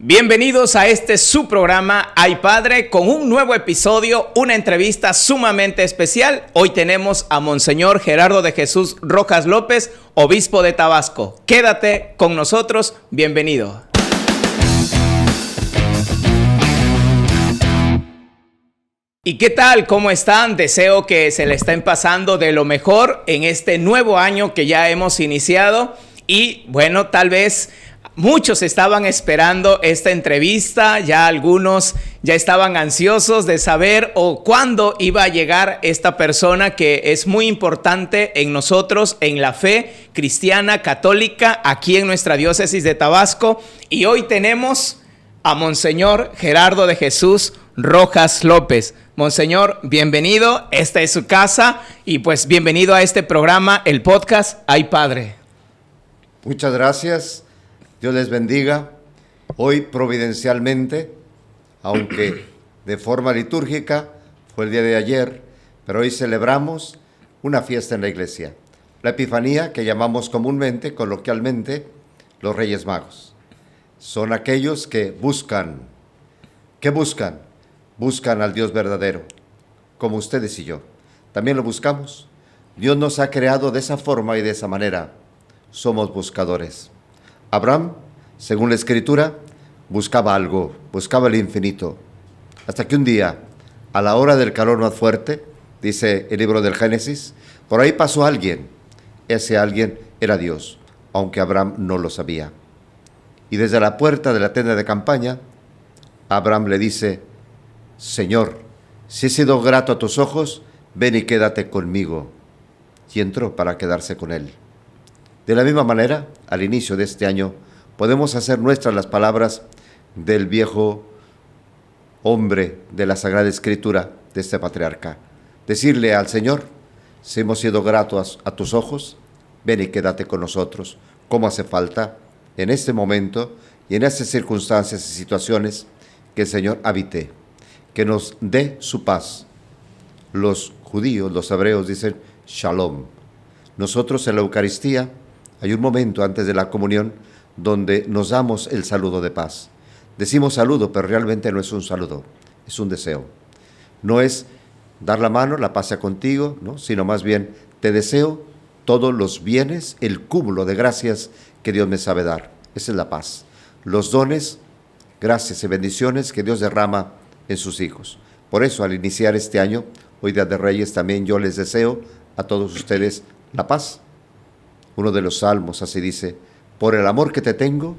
Bienvenidos a este su programa Ay Padre, con un nuevo episodio, una entrevista sumamente especial. Hoy tenemos a Monseñor Gerardo de Jesús Rojas López, obispo de Tabasco. Quédate con nosotros, bienvenido. ¿Y qué tal? ¿Cómo están? Deseo que se le estén pasando de lo mejor en este nuevo año que ya hemos iniciado. Y bueno, tal vez muchos estaban esperando esta entrevista, ya algunos ya estaban ansiosos de saber cuándo iba a llegar esta persona que es muy importante en nosotros, en la fe cristiana católica, aquí en nuestra diócesis de Tabasco. Y hoy tenemos a Monseñor Gerardo de Jesús Rojas López. Monseñor, bienvenido, esta es su casa y pues bienvenido a este programa, el podcast Ay Padre. Muchas gracias. Dios les bendiga. Hoy providencialmente, aunque de forma litúrgica, fue el día de ayer, pero hoy celebramos una fiesta en la iglesia. La Epifanía, que llamamos comúnmente, coloquialmente, los Reyes Magos. Son aquellos que buscan. ¿Qué buscan? Buscan al Dios verdadero, como ustedes y yo. También lo buscamos. Dios nos ha creado de esa forma y de esa manera. Somos buscadores. Abraham, según la Escritura, buscaba algo, buscaba el infinito. Hasta que un día, a la hora del calor más fuerte, dice el libro del Génesis, por ahí pasó alguien. Ese alguien era Dios, aunque Abraham no lo sabía. Y desde la puerta de la tienda de campaña, Abraham le dice: Señor, si he sido grato a tus ojos, ven y quédate conmigo. Y entró para quedarse con él. De la misma manera, al inicio de este año, podemos hacer nuestras las palabras del viejo hombre de la Sagrada Escritura, de este patriarca. Decirle al Señor: si hemos sido gratos a tus ojos, ven y quédate con nosotros, como hace falta en este momento y en estas circunstancias y situaciones, que el Señor habite, que nos dé su paz. Los judíos, los hebreos dicen Shalom. Nosotros en la Eucaristía hay un momento antes de la comunión donde nos damos el saludo de paz. Decimos saludo, pero realmente no es un saludo, es un deseo. No es dar la mano, la paz sea contigo, ¿no? Sino más bien te deseo todos los bienes, el cúmulo de gracias que Dios me sabe dar. Esa es la paz. Los dones, gracias y bendiciones que Dios derrama en sus hijos. Por eso, al iniciar este año, hoy Día de Reyes, también yo les deseo a todos ustedes la paz. Uno de los salmos así dice: por el amor que te tengo,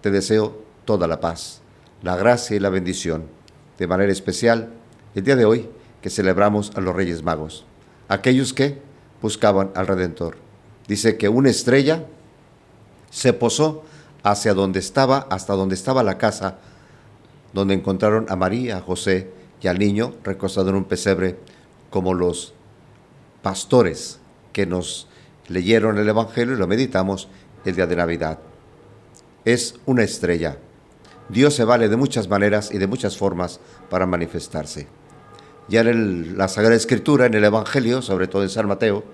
te deseo toda la paz, la gracia y la bendición. De manera especial, el día de hoy, que celebramos a los Reyes Magos, aquellos que buscaban al Redentor. Dice que una estrella se posó hasta donde estaba la casa, donde encontraron a María, a José y al niño recostado en un pesebre, como los pastores que nos leyeron el Evangelio y lo meditamos el día de Navidad. Es una estrella. Dios se vale de muchas maneras y de muchas formas para manifestarse. Ya en la Sagrada Escritura, en el Evangelio, sobre todo en San Mateo,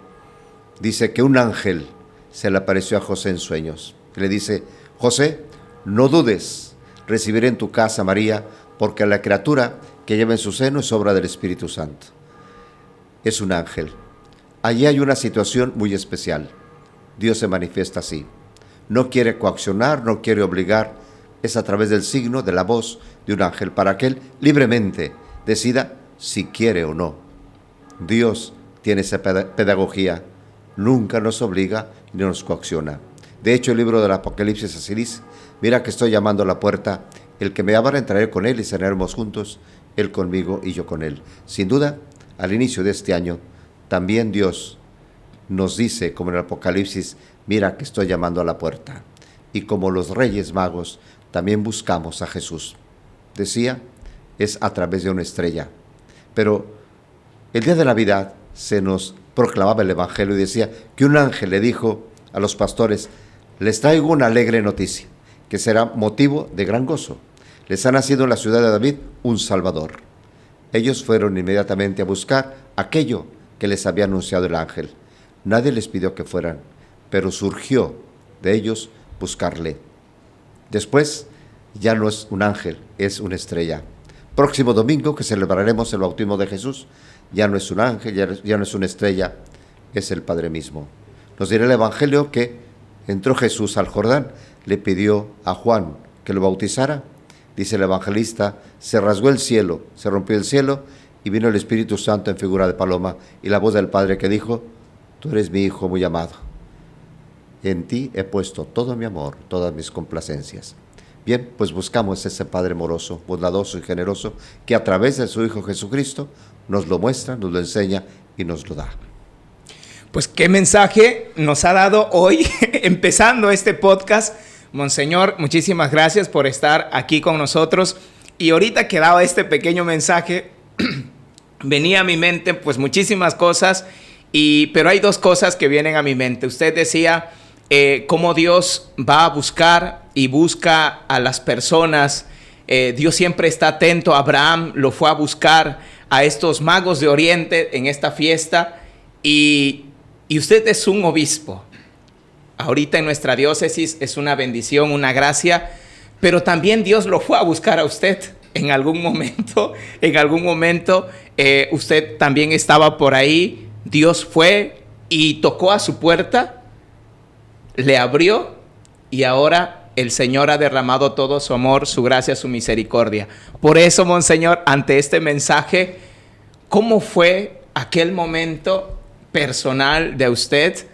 dice que un ángel se le apareció a José en sueños. Y le dice: José, no dudes, recibiré en tu casa a María, porque la criatura que lleva en su seno es obra del Espíritu Santo. Es un ángel. Allí hay una situación muy especial. Dios se manifiesta así. No quiere coaccionar, no quiere obligar. Es a través del signo, de la voz de un ángel, para que él libremente decida si quiere o no. Dios tiene esa pedagogía. Nunca nos obliga ni nos coacciona. De hecho, el libro del Apocalipsis así dice: mira que estoy llamando a la puerta. El que me abra, entraré con él y cenaremos juntos, él conmigo y yo con él. Sin duda, al inicio de este año, también Dios nos dice, como en el Apocalipsis: mira que estoy llamando a la puerta. Y como los Reyes Magos, también buscamos a Jesús. Decía, es a través de una estrella. Pero el día de Navidad se nos proclamaba el Evangelio y decía que un ángel le dijo a los pastores: les traigo una alegre noticia, que será motivo de gran gozo. Les ha nacido en la ciudad de David un Salvador. Ellos fueron inmediatamente a buscar aquello que les había anunciado el ángel. Nadie les pidió que fueran, pero surgió de ellos buscarle. Después ya no es un ángel, es una estrella. Próximo domingo, que celebraremos el bautismo de Jesús, ya no es un ángel, ya no es una estrella, es el Padre mismo. Nos dirá el Evangelio que entró Jesús al Jordán, le pidió a Juan que lo bautizara. Dice el evangelista, se rasgó el cielo, se rompió el cielo y vino el Espíritu Santo en figura de paloma y la voz del Padre que dijo, tú eres mi Hijo muy amado. En ti he puesto todo mi amor, todas mis complacencias. Bien, pues buscamos ese Padre amoroso, bondadoso y generoso que a través de su Hijo Jesucristo nos lo muestra, nos lo enseña y nos lo da. Pues qué mensaje nos ha dado hoy, empezando este podcast. Monseñor, muchísimas gracias por estar aquí con nosotros. Y ahorita que daba este pequeño mensaje, venía a mi mente pues muchísimas cosas, pero hay dos cosas que vienen a mi mente. Usted decía cómo Dios va a buscar y busca a las personas. Dios siempre está atento. Abraham lo fue a buscar a estos magos de Oriente en esta fiesta. Y usted es un obispo. Ahorita en nuestra diócesis es una bendición, una gracia, pero también Dios lo fue a buscar a usted en algún momento. Usted también estaba por ahí. Dios fue y tocó a su puerta, le abrió y ahora el Señor ha derramado todo su amor, su gracia, su misericordia. Por eso, Monseñor, ante este mensaje, ¿cómo fue aquel momento personal de usted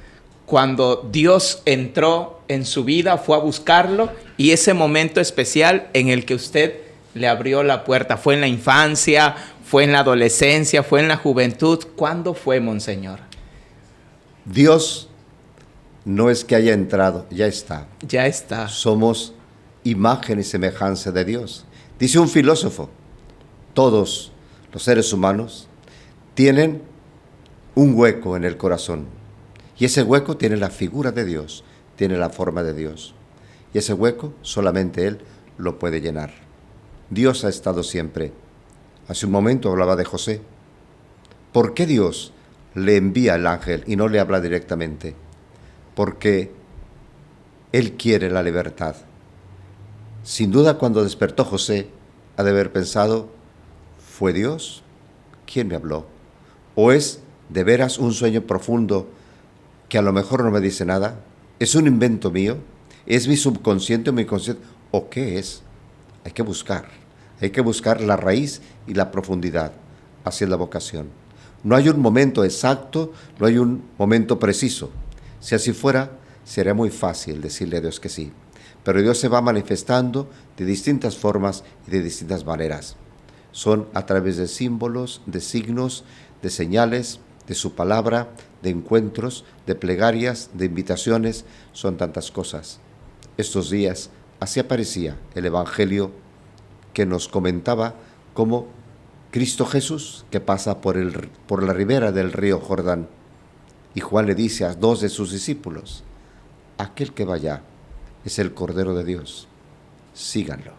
cuando Dios entró en su vida, fue a buscarlo, y ese momento especial en el que usted le abrió la puerta? ¿Fue en la infancia? ¿Fue en la adolescencia? ¿Fue en la juventud? ¿Cuándo fue, Monseñor? Dios no es que haya entrado, ya está. Ya está. Somos imagen y semejanza de Dios. Dice un filósofo, todos los seres humanos tienen un hueco en el corazón. Y ese hueco tiene la figura de Dios, tiene la forma de Dios. Y ese hueco solamente Él lo puede llenar. Dios ha estado siempre. Hace un momento hablaba de José. ¿Por qué Dios le envía el ángel y no le habla directamente? Porque Él quiere la libertad. Sin duda, cuando despertó José, ha de haber pensado, ¿fue Dios? ¿Quién me habló? ¿O es de veras un sueño profundo que a lo mejor no me dice nada? ¿Es un invento mío? ¿Es mi subconsciente o mi consciente? ¿O qué es? Hay que buscar la raíz y la profundidad. Así es la vocación. No hay un momento exacto, no hay un momento preciso. Si así fuera, sería muy fácil decirle a Dios que sí. Pero Dios se va manifestando de distintas formas y de distintas maneras. Son a través de símbolos, de signos, de señales, de su palabra, de encuentros, de plegarias, de invitaciones, son tantas cosas. Estos días así aparecía el Evangelio que nos comentaba cómo Cristo Jesús, que pasa por la ribera del río Jordán, y Juan le dice a dos de sus discípulos, aquel que va allá es el Cordero de Dios, síganlo.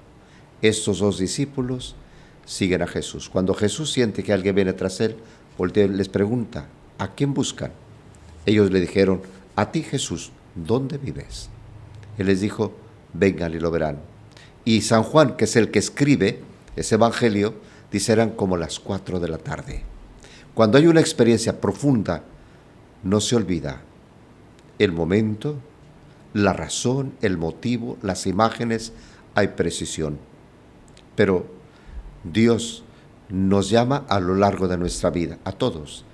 Estos dos discípulos siguen a Jesús. Cuando Jesús siente que alguien viene tras él, voltea y les pregunta, ¿a quién buscan? Ellos le dijeron, a ti Jesús, ¿dónde vives? Él les dijo, vengan y lo verán. Y San Juan, que es el que escribe ese evangelio, dice, eran como las 4 de la tarde. Cuando hay una experiencia profunda, no se olvida el momento, la razón, el motivo, las imágenes, hay precisión. Pero Dios nos llama a lo largo de nuestra vida, a todos,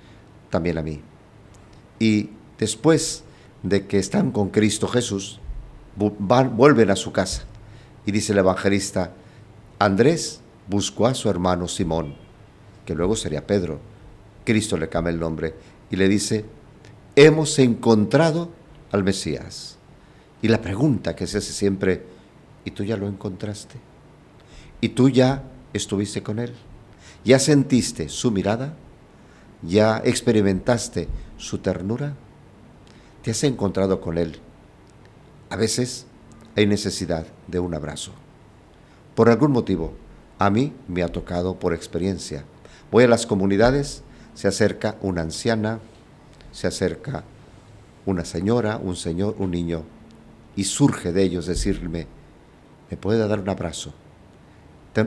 también a mí. Y después de que están con Cristo Jesús, vuelven a su casa. Y dice el evangelista, Andrés buscó a su hermano Simón, que luego sería Pedro. Cristo le cambia el nombre y le dice, hemos encontrado al Mesías. Y la pregunta que se hace siempre, ¿y tú ya lo encontraste? ¿Y tú ya estuviste con él? ¿Ya sentiste su mirada? ¿Ya experimentaste su ternura? ¿Te has encontrado con él? A veces hay necesidad de un abrazo. Por algún motivo, a mí me ha tocado por experiencia. Voy a las comunidades, se acerca una anciana, se acerca una señora, un señor, un niño, y surge de ellos decirme, me puede dar un abrazo.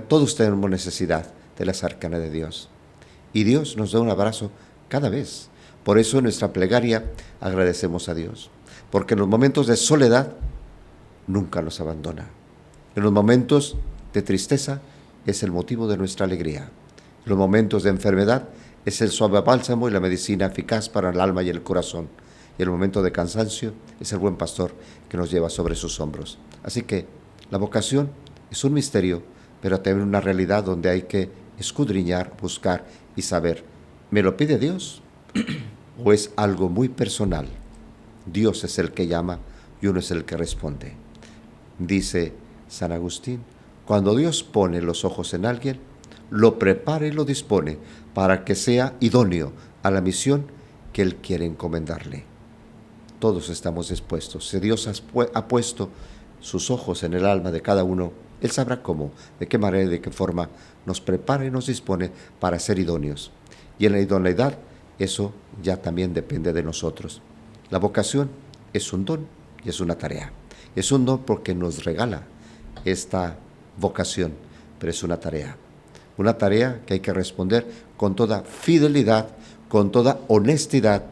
Todos tenemos necesidad de la cercanía de Dios. Y Dios nos da un abrazo cada vez. Por eso en nuestra plegaria agradecemos a Dios. Porque en los momentos de soledad nunca nos abandona. En los momentos de tristeza es el motivo de nuestra alegría. En los momentos de enfermedad es el suave bálsamo y la medicina eficaz para el alma y el corazón. Y en el momento de cansancio es el buen pastor que nos lleva sobre sus hombros. Así que la vocación es un misterio, pero también una realidad donde hay que escudriñar, buscar y saber, ¿me lo pide Dios o es algo muy personal? Dios es el que llama y uno es el que responde. Dice San Agustín, cuando Dios pone los ojos en alguien, lo prepara y lo dispone para que sea idóneo a la misión que Él quiere encomendarle. Todos estamos dispuestos. Si Dios ha puesto sus ojos en el alma de cada uno, Él sabrá cómo, de qué manera y de qué forma nos prepara y nos dispone para ser idóneos. Y en la idoneidad, eso ya también depende de nosotros. La vocación es un don y es una tarea. Es un don porque nos regala esta vocación, pero es una tarea. Una tarea que hay que responder con toda fidelidad, con toda honestidad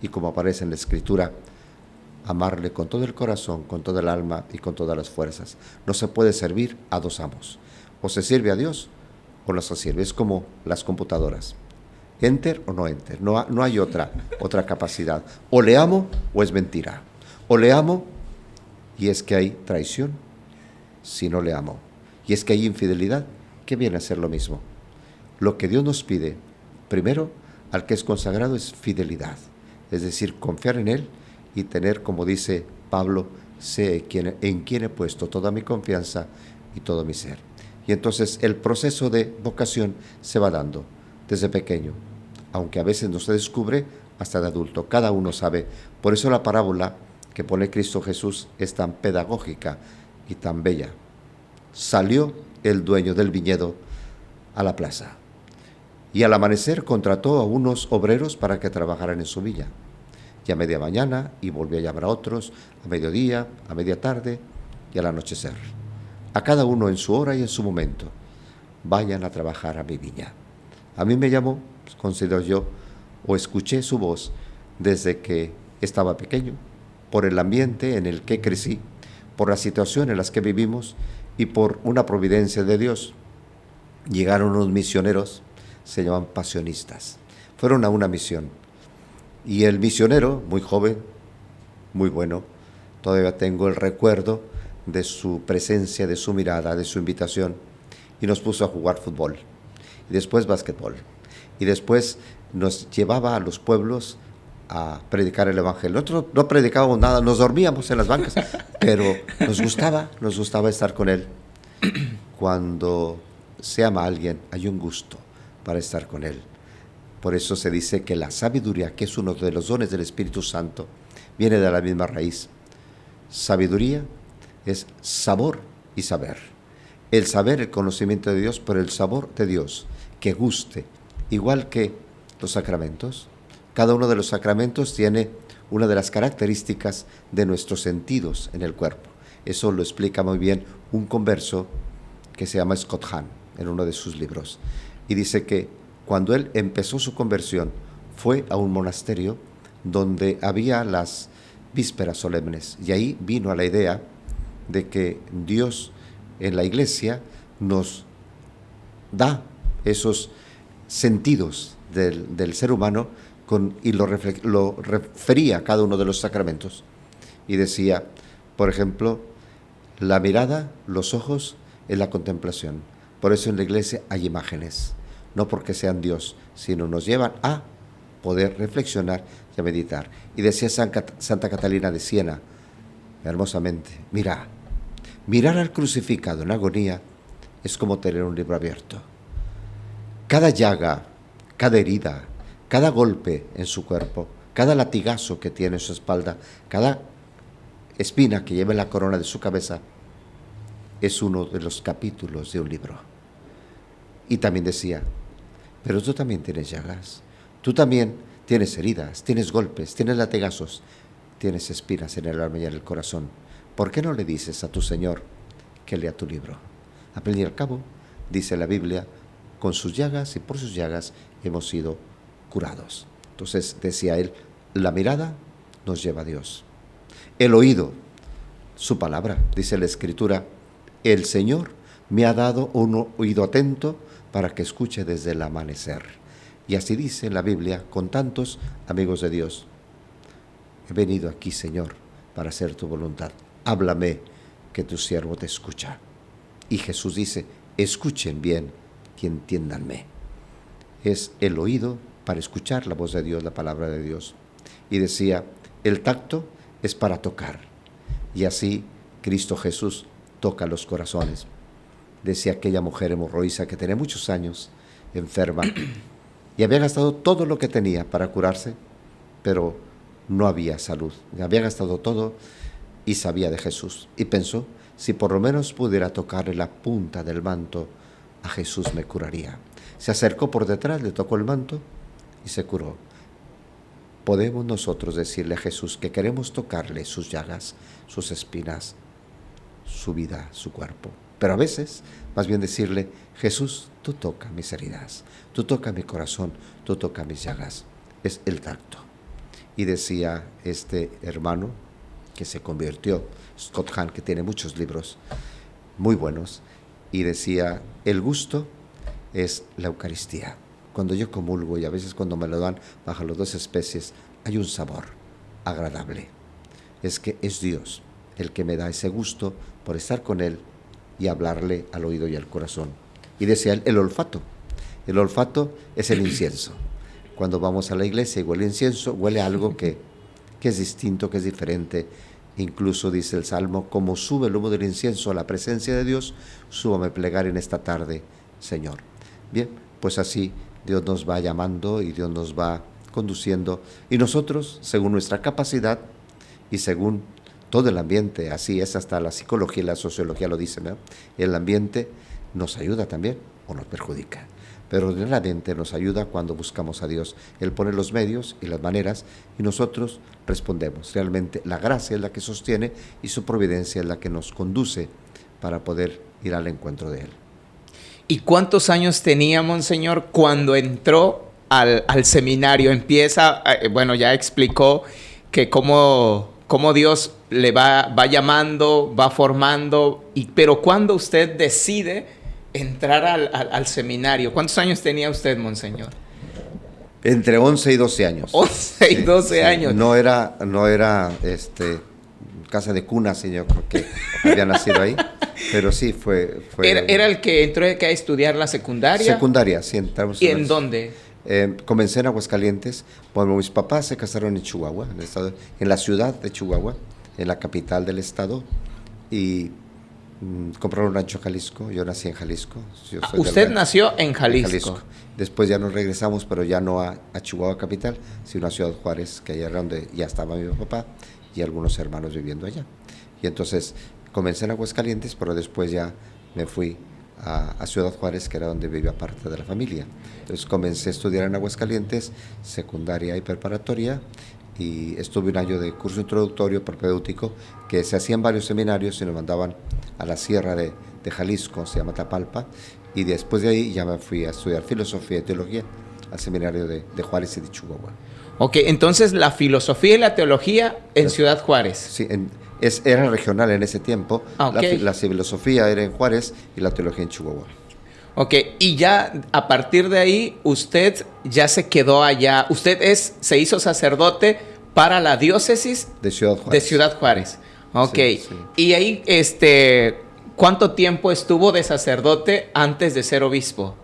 y, como aparece en la Escritura, amarle con todo el corazón, con toda el alma y con todas las fuerzas. No se puede servir a dos amos. O se sirve a Dios o no se sirve. Es como las computadoras. Enter o no enter. No hay otra capacidad. O le amo o es mentira. O le amo y es que hay traición si no le amo. Y es que hay infidelidad que viene a ser lo mismo. Lo que Dios nos pide, primero, al que es consagrado es fidelidad. Es decir, confiar en Él y tener, como dice Pablo, sé en quien he puesto toda mi confianza y todo mi ser. Y entonces el proceso de vocación se va dando desde pequeño, aunque a veces no se descubre hasta de adulto. Cada uno sabe. Por eso la parábola que pone Cristo Jesús es tan pedagógica y tan bella. Salió el dueño del viñedo a la plaza y al amanecer contrató a unos obreros para que trabajaran en su viña. Y a media mañana, y volvió a llamar a otros, a mediodía, a media tarde y al anochecer. A cada uno en su hora y en su momento. Vayan a trabajar a mi viña. A mí me llamó, considero yo, o escuché su voz desde que estaba pequeño, por el ambiente en el que crecí, por la situación en las que vivimos y por una providencia de Dios. Llegaron unos misioneros, se llaman pasionistas. Fueron a una misión. Y el misionero, muy joven, muy bueno, todavía tengo el recuerdo de su presencia, de su mirada, de su invitación, y nos puso a jugar fútbol, y después básquetbol, y después nos llevaba a los pueblos a predicar el Evangelio. Nosotros no predicábamos nada, nos dormíamos en las bancas, pero nos gustaba estar con él. Cuando se ama a alguien, hay un gusto para estar con él. Por eso se dice que la sabiduría, que es uno de los dones del Espíritu Santo, viene de la misma raíz. Sabiduría es sabor y saber. El saber, el conocimiento de Dios, pero el sabor de Dios, que guste. Igual que los sacramentos. Cada uno de los sacramentos tiene una de las características de nuestros sentidos en el cuerpo. Eso lo explica muy bien un converso que se llama Scott Hahn en uno de sus libros. Y dice que cuando él empezó su conversión, fue a un monasterio donde había las vísperas solemnes. Y ahí vino a la idea de que Dios en la iglesia nos da esos sentidos del ser humano y lo refería a cada uno de los sacramentos. Y decía, por ejemplo, la mirada, los ojos, es la contemplación. Por eso en la iglesia hay imágenes. No porque sean Dios, sino nos llevan a poder reflexionar y a meditar. Y decía Santa Catalina de Siena, hermosamente, mirar al crucificado en agonía es como tener un libro abierto. Cada llaga, cada herida, cada golpe en su cuerpo, cada latigazo que tiene en su espalda, cada espina que lleva en la corona de su cabeza, es uno de los capítulos de un libro. Y también decía, pero tú también tienes llagas, tú también tienes heridas, tienes golpes, tienes latigazos, tienes espinas en el alma y en el corazón. ¿Por qué no le dices a tu Señor que lea tu libro. Al fin y al cabo, dice la Biblia, con sus llagas y por sus llagas hemos sido curados. Entonces decía él, la mirada nos lleva a Dios. El oído, su palabra, dice la Escritura, el Señor me ha dado un oído atento para que escuche desde el amanecer. Y así dice la Biblia con tantos amigos de Dios. He venido aquí, Señor, para hacer tu voluntad. Háblame, que tu siervo te escucha. Y Jesús dice, escuchen bien y entiéndanme. Es el oído para escuchar la voz de Dios, la palabra de Dios. Y decía, el tacto es para tocar. Y así Cristo Jesús toca los corazones. Decía aquella mujer hemorroísa que tenía muchos años, enferma, y había gastado todo lo que tenía para curarse, pero no había salud. Había gastado todo y sabía de Jesús. Y pensó, si por lo menos pudiera tocarle la punta del manto, a Jesús me curaría. Se acercó por detrás, le tocó el manto y se curó. Podemos nosotros decirle a Jesús que queremos tocarle sus llagas, sus espinas, su vida, su cuerpo. Pero a veces, más bien decirle, Jesús, tú toca mis heridas, tú toca mi corazón, tú toca mis llagas. Es el tacto. Y decía este hermano que se convirtió, Scott Hahn, que tiene muchos libros muy buenos, y decía, el gusto es la Eucaristía. Cuando yo comulgo, y a veces cuando me lo dan bajo las dos especies, hay un sabor agradable. Es que es Dios el que me da ese gusto por estar con Él y hablarle al oído y al corazón. Y decía él, el olfato. El olfato es el incienso. Cuando vamos a la iglesia y huele incienso, huele a algo que es distinto, que es diferente. Incluso dice el Salmo, como sube el humo del incienso a la presencia de Dios, súbame plegar en esta tarde, Señor. Bien, pues así Dios nos va llamando y Dios nos va conduciendo. Y nosotros, según nuestra capacidad y según todo el ambiente, así es, hasta la psicología y la sociología lo dicen, ¿no? El ambiente nos ayuda también o nos perjudica. Pero realmente nos ayuda cuando buscamos a Dios. Él pone los medios y las maneras y nosotros respondemos. Realmente la gracia es la que sostiene y su providencia es la que nos conduce para poder ir al encuentro de Él. ¿Y cuántos años tenía, Monseñor, cuando entró al seminario? Empieza, bueno, ya explicó que cómo Dios le va llamando, va formando, pero ¿cuándo usted decide entrar al seminario? ¿Cuántos años tenía usted, Monseñor? Entre 11 y 12 años. 11 y 12 años. No era casa de cuna, señor, porque había nacido ahí, pero sí fue ¿Era el que entró a estudiar la secundaria? Secundaria, sí. Entramos. ¿Y en dónde? Comencé en Aguascalientes. Bueno, mis papás se casaron en Chihuahua, en la ciudad de Chihuahua, en la capital del estado, y compraron un rancho en Jalisco. Yo nací en Jalisco. ¿Usted nació en Jalisco? Después ya nos regresamos, pero ya no a Chihuahua capital, sino a Ciudad Juárez, que allá era donde ya estaba mi papá y algunos hermanos viviendo allá. Y entonces comencé en Aguascalientes, pero después ya me fui a Ciudad Juárez, que era donde vivía parte de la familia. Entonces comencé a estudiar en Aguascalientes, secundaria y preparatoria, y estuve un año de curso introductorio propedéutico que se hacían varios seminarios y nos mandaban a la sierra de Jalisco, se llama Tapalpa, y después de ahí ya me fui a estudiar filosofía y teología al seminario de Juárez y de Chihuahua. Ok, entonces la filosofía y la teología en Ciudad Juárez. Sí, era regional en ese tiempo. Okay. La filosofía era en Juárez y la teología en Chihuahua. Ok, y ya a partir de ahí usted ya se quedó allá. Usted se hizo sacerdote para la diócesis de Ciudad Juárez. De Ciudad Juárez. Ok, sí, sí. Y ahí, ¿cuánto tiempo estuvo de sacerdote antes de ser obispo?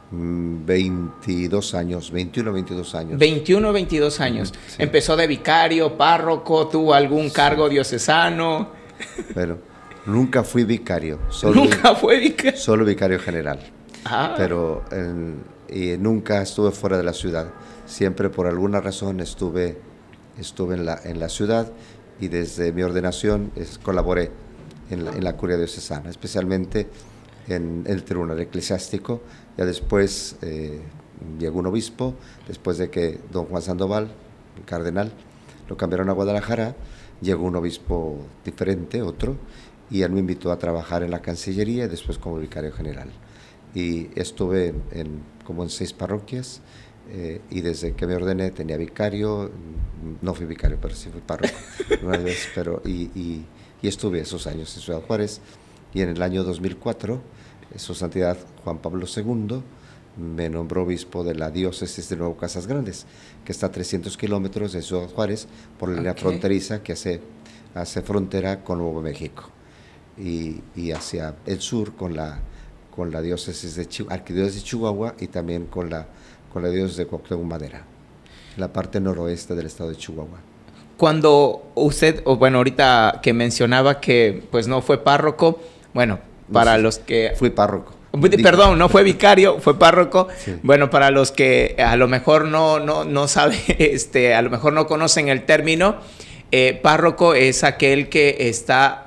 22 años, 21, 22 años. 21, 22 años. Sí. Empezó de vicario, párroco, tuvo algún cargo diocesano. Pero nunca fui vicario. ¿Nunca fue vicario? Solo vicario general. Pero y nunca estuve fuera de la ciudad. Siempre por alguna razón estuve en la ciudad y desde mi ordenación colaboré en la curia diocesana, especialmente en el tribunal eclesiástico. Ya después llegó un obispo, después de que don Juan Sandoval, el cardenal, lo cambiaron a Guadalajara, llegó un obispo diferente, otro, y él me invitó a trabajar en la Cancillería y después como vicario general. Y estuve como en 6 parroquias, y desde que me ordené tenía vicario, no fui vicario, pero sí fui párroco una vez, y estuve esos años en Ciudad Juárez, y en el año 2004, Su Santidad Juan Pablo II me nombró obispo de la diócesis de Nuevo Casas Grandes, que está a 300 kilómetros de Ciudad Juárez, por la línea fronteriza que hace frontera con Nuevo México, y hacia el sur con la diócesis de arquidiócesis de Chihuahua, y también con la diócesis de Cuauhtémoc Madera, la parte noroeste del estado de Chihuahua. Cuando usted, ahorita que mencionaba que pues no fue párroco, para los que... Fui párroco. Perdón, no fue vicario, fue párroco. Sí. Bueno, para los que a lo mejor no saben, a lo mejor no conocen el término, párroco es aquel que está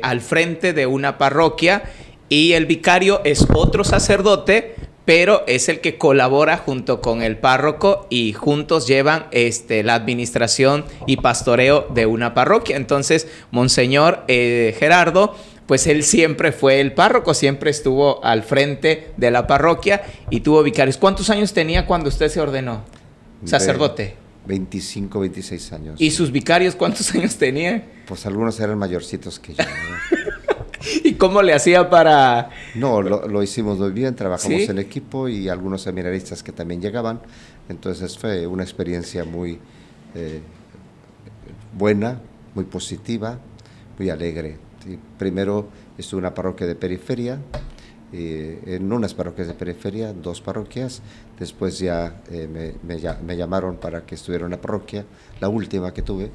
al frente de una parroquia, y el vicario es otro sacerdote, pero es el que colabora junto con el párroco y juntos llevan la administración y pastoreo de una parroquia. Entonces, Monseñor Gerardo, pues él siempre fue el párroco, siempre estuvo al frente de la parroquia y tuvo vicarios. ¿Cuántos años tenía cuando usted se ordenó sacerdote? 25, 26 años. ¿Y sus vicarios cuántos años tenían? Pues algunos eran mayorcitos que yo, ¿no? ¿Y cómo le hacía para...? No, lo hicimos muy bien, trabajamos ¿Sí? en equipo, y algunos seminaristas que también llegaban. Entonces fue una experiencia muy buena, muy positiva, muy alegre. Sí, primero estuve en una parroquia de periferia, en unas parroquias de periferia, 2 parroquias. Después ya me llamaron para que estuviera en una parroquia, la última que tuve,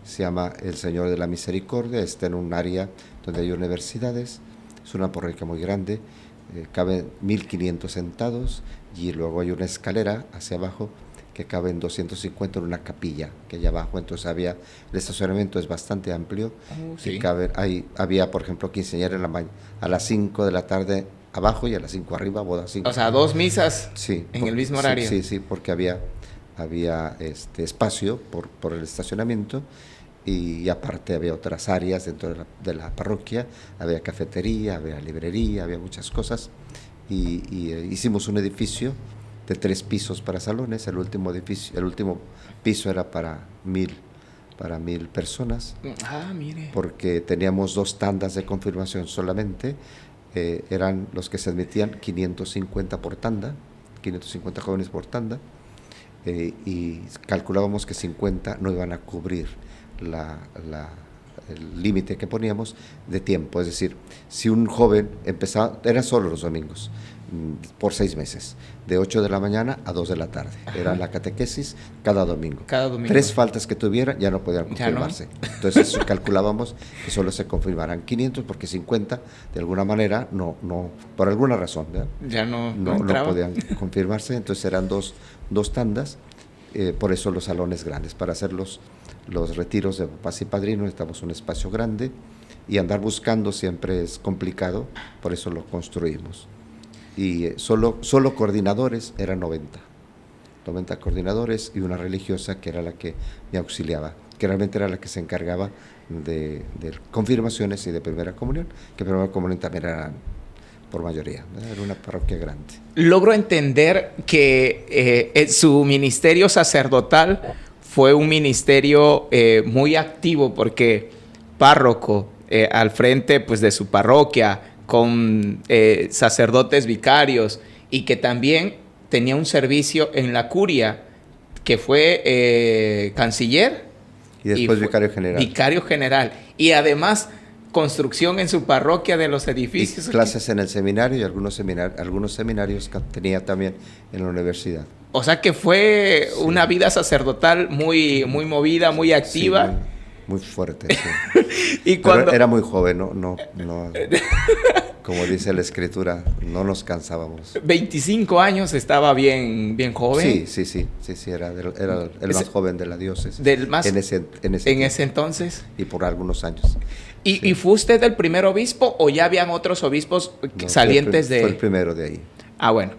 se llama El Señor de la Misericordia, está en un área donde hay universidades, es una parroquia muy grande, caben 1.500 sentados, y luego hay una escalera hacia abajo que caben 250 en una capilla que hay abajo. Entonces el estacionamiento es bastante amplio, sí. Había, por ejemplo, quinceañera a las 5 de la tarde abajo y a las 5 arriba, bodas 5. O sea, 2 misas sí, en el mismo horario. Sí, porque había espacio por el estacionamiento, y aparte había otras áreas dentro de la parroquia, había cafetería, había librería, había muchas cosas, y hicimos un edificio de 3 pisos para salones. El último piso era para 1,000 personas. Ah, mire. Porque teníamos 2 tandas de confirmación solamente, eran los que se admitían 550 por tanda, 550 jóvenes por tanda, y calculábamos que 50 no iban a cubrir el límite que poníamos de tiempo. Es decir, si un joven empezaba, era solo los domingos, por 6 meses, de 8 de la mañana a 2 de la tarde. Ajá. Era la catequesis cada domingo. 3 faltas que tuvieran ya no podían confirmarse. ¿No? Entonces calculábamos que solo se confirmaran 500, porque 50 de alguna manera no por alguna razón, ¿verdad? Ya no podían confirmarse. Entonces eran dos tandas, por eso los salones grandes. Para hacer los retiros de papás y padrinos necesitamos un espacio grande, y andar buscando siempre es complicado, por eso lo construimos. Y solo coordinadores eran 90 coordinadores, y una religiosa que era la que me auxiliaba, que realmente era la que se encargaba de confirmaciones y de primera comunión, que primera comunión también era por mayoría, ¿verdad? Era una parroquia grande. Logro entender que su ministerio sacerdotal fue un ministerio muy activo, porque párroco al frente pues de su parroquia, con sacerdotes vicarios, y que también tenía un servicio en la curia, que fue canciller y después vicario general, y además construcción en su parroquia de los edificios, y clases en el seminario, y algunos seminarios que tenía también en la universidad. O sea que fue una vida sacerdotal muy movida, muy activa. Sí, muy fuerte, sí. Y cuando... Pero era muy joven, no, como dice la Escritura, no nos cansábamos. 25 años, estaba bien joven. Sí, era el más joven de la diócesis. En ese entonces. Y por algunos años. ¿Y fue usted el primer obispo, o ya habían otros obispos salientes de...? Fue el primero de ahí. Ah, bueno.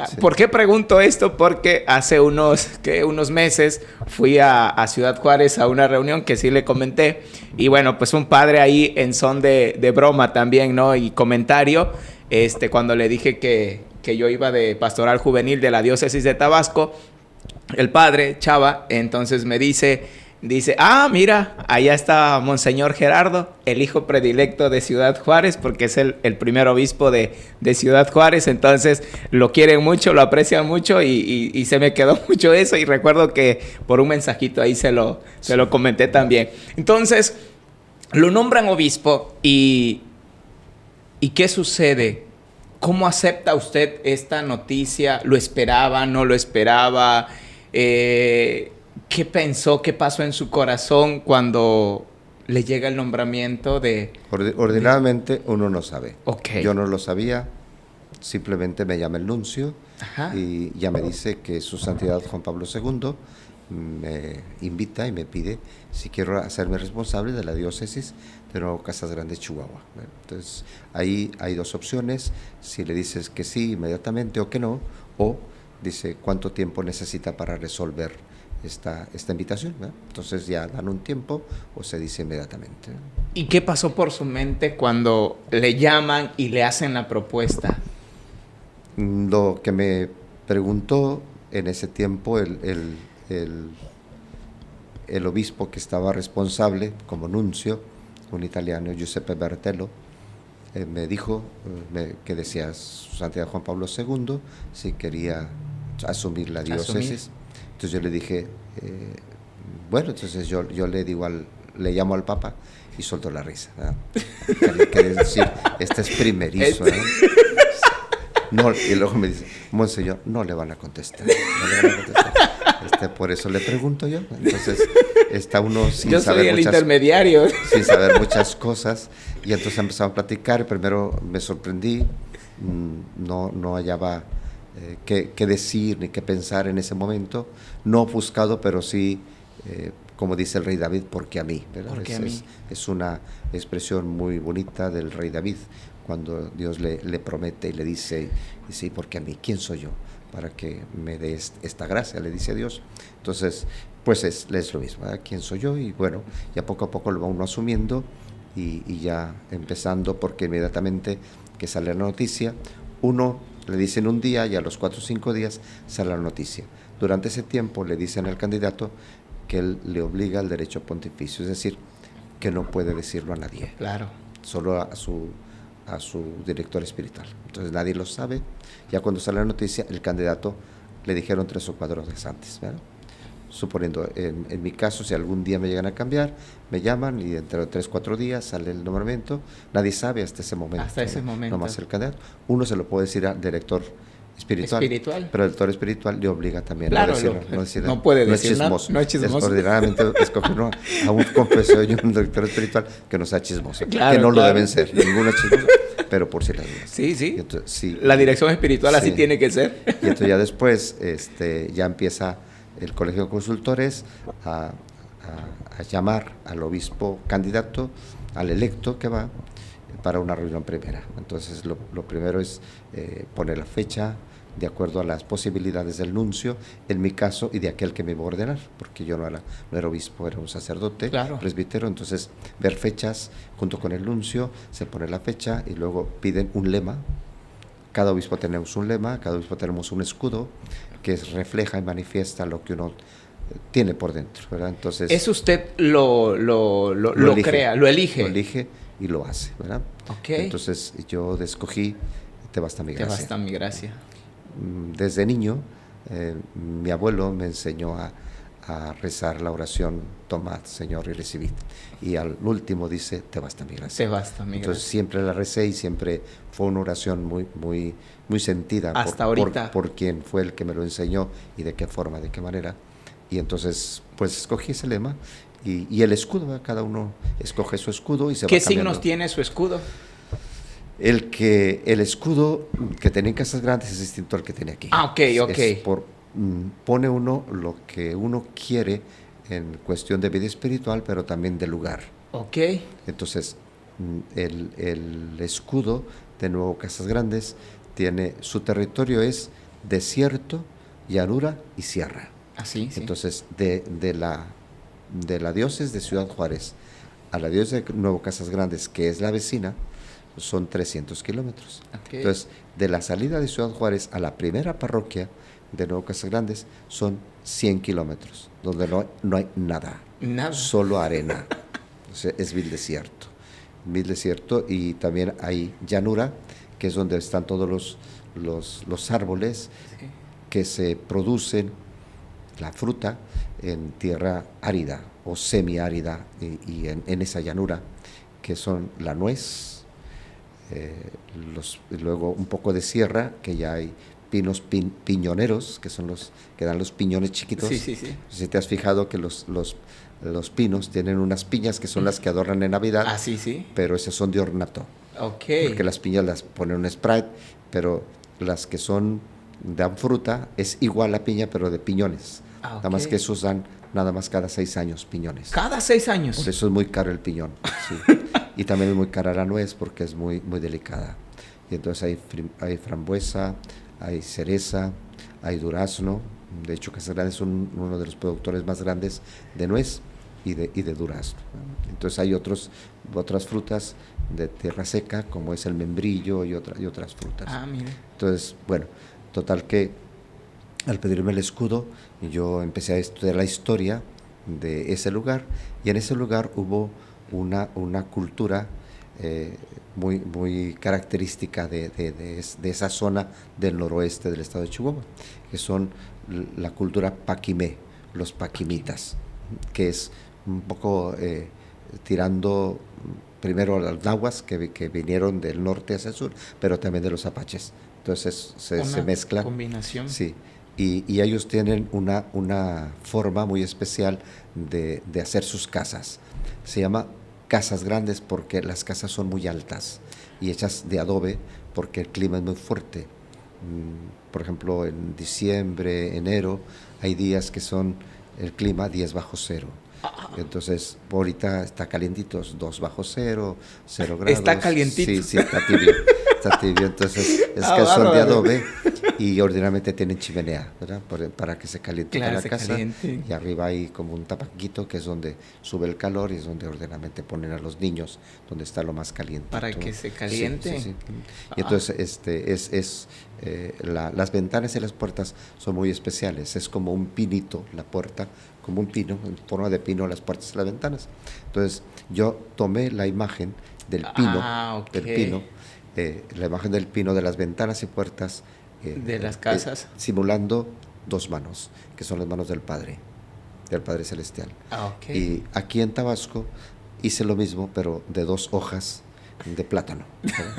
Sí. ¿Por qué pregunto esto? Porque hace unos meses fui a Ciudad Juárez a una reunión que sí le comenté. Y bueno, pues un padre ahí en son de broma también, ¿no? Y comentario, cuando le dije que yo iba de pastoral juvenil de la diócesis de Tabasco, el padre, Chava, entonces me dice, mira, allá está Monseñor Gerardo, el hijo predilecto de Ciudad Juárez, porque es el primer obispo de Ciudad Juárez, entonces lo quieren mucho, lo aprecian mucho y se me quedó mucho eso y recuerdo que por un mensajito ahí se lo comenté también. Entonces, lo nombran obispo ¿y qué sucede? ¿Cómo acepta usted esta noticia? ¿Lo esperaba? ¿No lo esperaba? ¿Qué pensó? ¿Qué pasó en su corazón cuando le llega el nombramiento de...? Ordinariamente uno no sabe. Okay. Yo no lo sabía, simplemente me llama el nuncio. Ajá. Y ya me dice que su santidad Juan Pablo II me invita y me pide si quiero hacerme responsable de la diócesis de Nuevo Casas Grandes, Chihuahua. Entonces, ahí hay dos opciones: si le dices que sí inmediatamente o que no, o dice cuánto tiempo necesita para resolver esta invitación, ¿verdad? Entonces ya dan un tiempo o se dice inmediatamente. ¿Y qué pasó por su mente cuando le llaman y le hacen la propuesta? Lo que me preguntó en ese tiempo el obispo que estaba responsable como nuncio, un italiano, Giuseppe Bertello, me dijo que decía su santidad Juan Pablo II si quería asumir la diócesis. Entonces yo le dije, bueno, entonces yo le digo le llamo al Papa y soltó la risa, ¿verdad? Quiere decir, este es primerizo, ¿verdad? No, y luego me dice, Monseñor, no le van a contestar. No le van a contestar. Por eso le pregunto yo. Entonces está uno sin yo saber soy el intermediario. Sin saber muchas cosas. Y entonces empezamos a platicar. Primero me sorprendí, no hallaba qué decir ni qué pensar en ese momento. No ofuscado, pero sí, como dice el rey David, porque a mí, ¿verdad? Porque a mí. Es una expresión muy bonita del rey David, cuando Dios le promete y le dice, sí, porque a mí, ¿quién soy yo para que me dé esta gracia? Le dice a Dios. Entonces, pues es lo mismo, ¿verdad? ¿Quién soy yo? Y bueno, ya poco a poco lo va uno asumiendo y ya empezando, porque inmediatamente que sale la noticia, uno le dicen un día y a los 4 o 5 días sale la noticia. Durante ese tiempo le dicen al candidato que él le obliga al derecho pontificio, es decir, que no puede decirlo a nadie. Claro. Solo a su director espiritual. Entonces nadie lo sabe. Ya cuando sale la noticia, el candidato le dijeron 3 o 4 días antes, ¿verdad? Suponiendo, en mi caso, si algún día me llegan a cambiar, me llaman y dentro de 3 o 4 días sale el nombramiento. Nadie sabe hasta ese momento. Hasta ese momento. Nomás el candidato. Uno se lo puede decir al director espiritual. Pero el director espiritual le obliga también a decirlo. No puede decir chismoso. No es chismoso. Ordinariamente escoge uno a un confesor y un director espiritual que no sea chismoso. Claro, que no lo deben ser. Ninguno es chismoso, pero por si las dudas. Sí, sí. Entonces, sí. La dirección espiritual así tiene que ser. Y entonces ya después ya empieza el Colegio de Consultores a llamar al obispo candidato, al electo que va, para una reunión primera. Entonces lo primero es poner la fecha de acuerdo a las posibilidades del nuncio, en mi caso, y de aquel que me iba a ordenar, porque yo no era obispo, era un sacerdote, claro, presbítero. Entonces ver fechas junto con el nuncio, se pone la fecha y luego piden un lema. Cada obispo tenemos un lema, cada obispo tenemos un escudo que refleja y manifiesta lo que uno tiene por dentro, ¿verdad? Entonces, eso usted lo crea, lo elige. Lo elige y lo hace, ¿verdad? Okay. Entonces yo escogí Te basta mi gracia. Te basta mi gracia. Desde niño, mi abuelo me enseñó a rezar la oración: tomad, Señor, y recibid. Y al último dice: te basta mi gracia. Te basta mi gracia. Entonces siempre la recé y siempre fue una oración muy sentida hasta ahorita por quien fue el que me lo enseñó y de qué forma, de qué manera. Y entonces pues escogí ese lema y el escudo, ¿verdad? Cada uno escoge su escudo y se va cambiando. ¿Qué signos tiene su escudo? El escudo que tenía en Casas Grandes es distinto al que tiene aquí. Ok. Pone uno lo que uno quiere en cuestión de vida espiritual, pero también de lugar. Ok. Entonces, el escudo de Nuevo Casas Grandes tiene, su territorio es desierto, llanura y sierra. Así, sí. Entonces, de la diócesis de Ciudad Juárez a la diócesis de Nuevo Casas Grandes, que es la vecina, son 300 kilómetros. Okay. Entonces, de la salida de Ciudad Juárez a la primera parroquia de Nuevo Casas Grandes son 100 kilómetros, donde no hay nada, solo arena. O sea, es vil desierto. Vil desierto, y también hay llanura, que es donde están todos los árboles, sí, que se producen la fruta en tierra árida o semiárida, y en esa llanura, que son la nuez, luego un poco de sierra, que ya hay pinos piñoneros, que son los que dan los piñones chiquitos. Sí, sí, sí. Si te has fijado que los pinos tienen unas piñas que son las que adornan en Navidad. Ah, sí, sí. Pero esas son de ornato. Okay. Porque las piñas las ponen un Sprite, pero las que dan fruta es igual a piña, pero de piñones. Okay. Nada más que esos dan nada más cada 6 años piñones. ¿Cada 6 años? Por eso es muy caro el piñón. Sí. Y también es muy cara la nuez porque es muy, muy delicada. Y entonces hay frambuesa, hay cereza, hay durazno. De hecho, Casas Grandes es uno de los productores más grandes de nuez y de durazno. Entonces hay otras frutas de tierra seca, como es el membrillo y otras frutas. Ah, mire. Entonces, bueno, total que al pedirme el escudo, yo empecé a estudiar la historia de ese lugar, y en ese lugar hubo una cultura muy, muy característica de esa zona del noroeste del estado de Chihuahua, que son la cultura paquimé, los paquimitas, que es un poco tirando primero a los nahuas que vinieron del norte hacia el sur, pero también de los apaches. Entonces se mezclan. Combinación. Sí. Y ellos tienen una forma muy especial de hacer sus casas. Se llama casas grandes porque las casas son muy altas y hechas de adobe porque el clima es muy fuerte. Por ejemplo, en diciembre, enero, hay días que son el clima 10 bajo cero. Entonces, ahorita está calientito, 2 bajo cero, 0 grados. Está calientito. Sí, está tibio. Está tibio, entonces es que son de adobe y ordinariamente tienen chimenea, ¿verdad? Para que se caliente la casa. Caliente. Y arriba hay como un tapaquito que es donde sube el calor y es donde ordinariamente ponen a los niños, donde está lo más caliente. Para que se caliente. Sí. Y entonces las ventanas y las puertas son muy especiales. Es como un pinito la puerta, como un pino, en forma de pino las puertas y las ventanas. Entonces yo tomé la imagen del pino, la imagen del pino de las ventanas y puertas de las casas, simulando 2 manos, que son las manos del Padre Celestial. Y aquí en Tabasco hice lo mismo, pero de 2 hojas de plátano,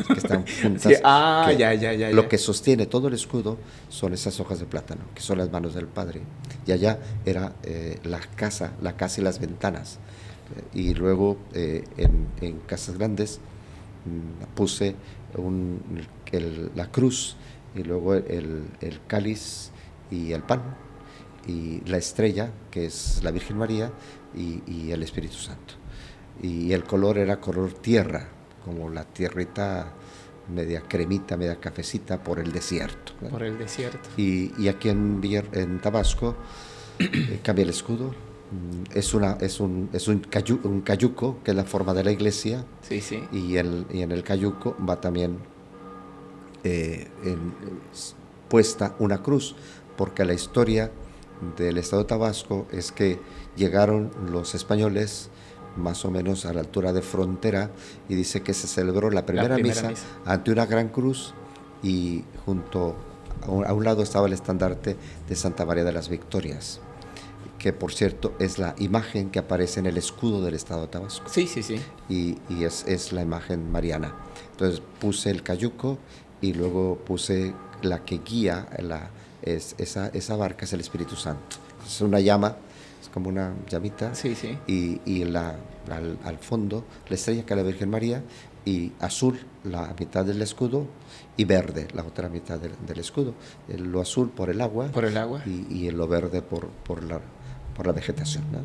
que están juntas. Sí. Lo que sostiene todo el escudo son esas hojas de plátano, que son las manos del Padre. Y allá era la casa y las ventanas. Y luego en Casas Grandes puse la cruz, y luego el cáliz y el pan, y la estrella, que es la Virgen María, y el Espíritu Santo. Y el color era color tierra, como la tierrita media cremita, media cafecita por el desierto. ¿Verdad? Por el desierto. Y aquí en Tabasco cambié el escudo. Es un cayuco, que es la forma de la iglesia. Sí, sí. Y en el cayuco va también puesta una cruz, porque la historia del estado de Tabasco es que llegaron los españoles más o menos a la altura de frontera, y dice que se celebró la primera misa ante una gran cruz, y junto a un lado estaba el estandarte de Santa María de las Victorias, que por cierto es la imagen que aparece en el escudo del estado de Tabasco. Sí, sí, sí. Y es la imagen mariana. Entonces puse el cayuco, y luego puse la que guía esa barca, es el Espíritu Santo. Es una llama, es como una llamita. Sí, sí. Y al fondo la estrella, que es la Virgen María, y azul la mitad del escudo, y verde la otra mitad del escudo. Lo azul por el agua. Por el agua. Y lo verde por la vegetación, ¿no?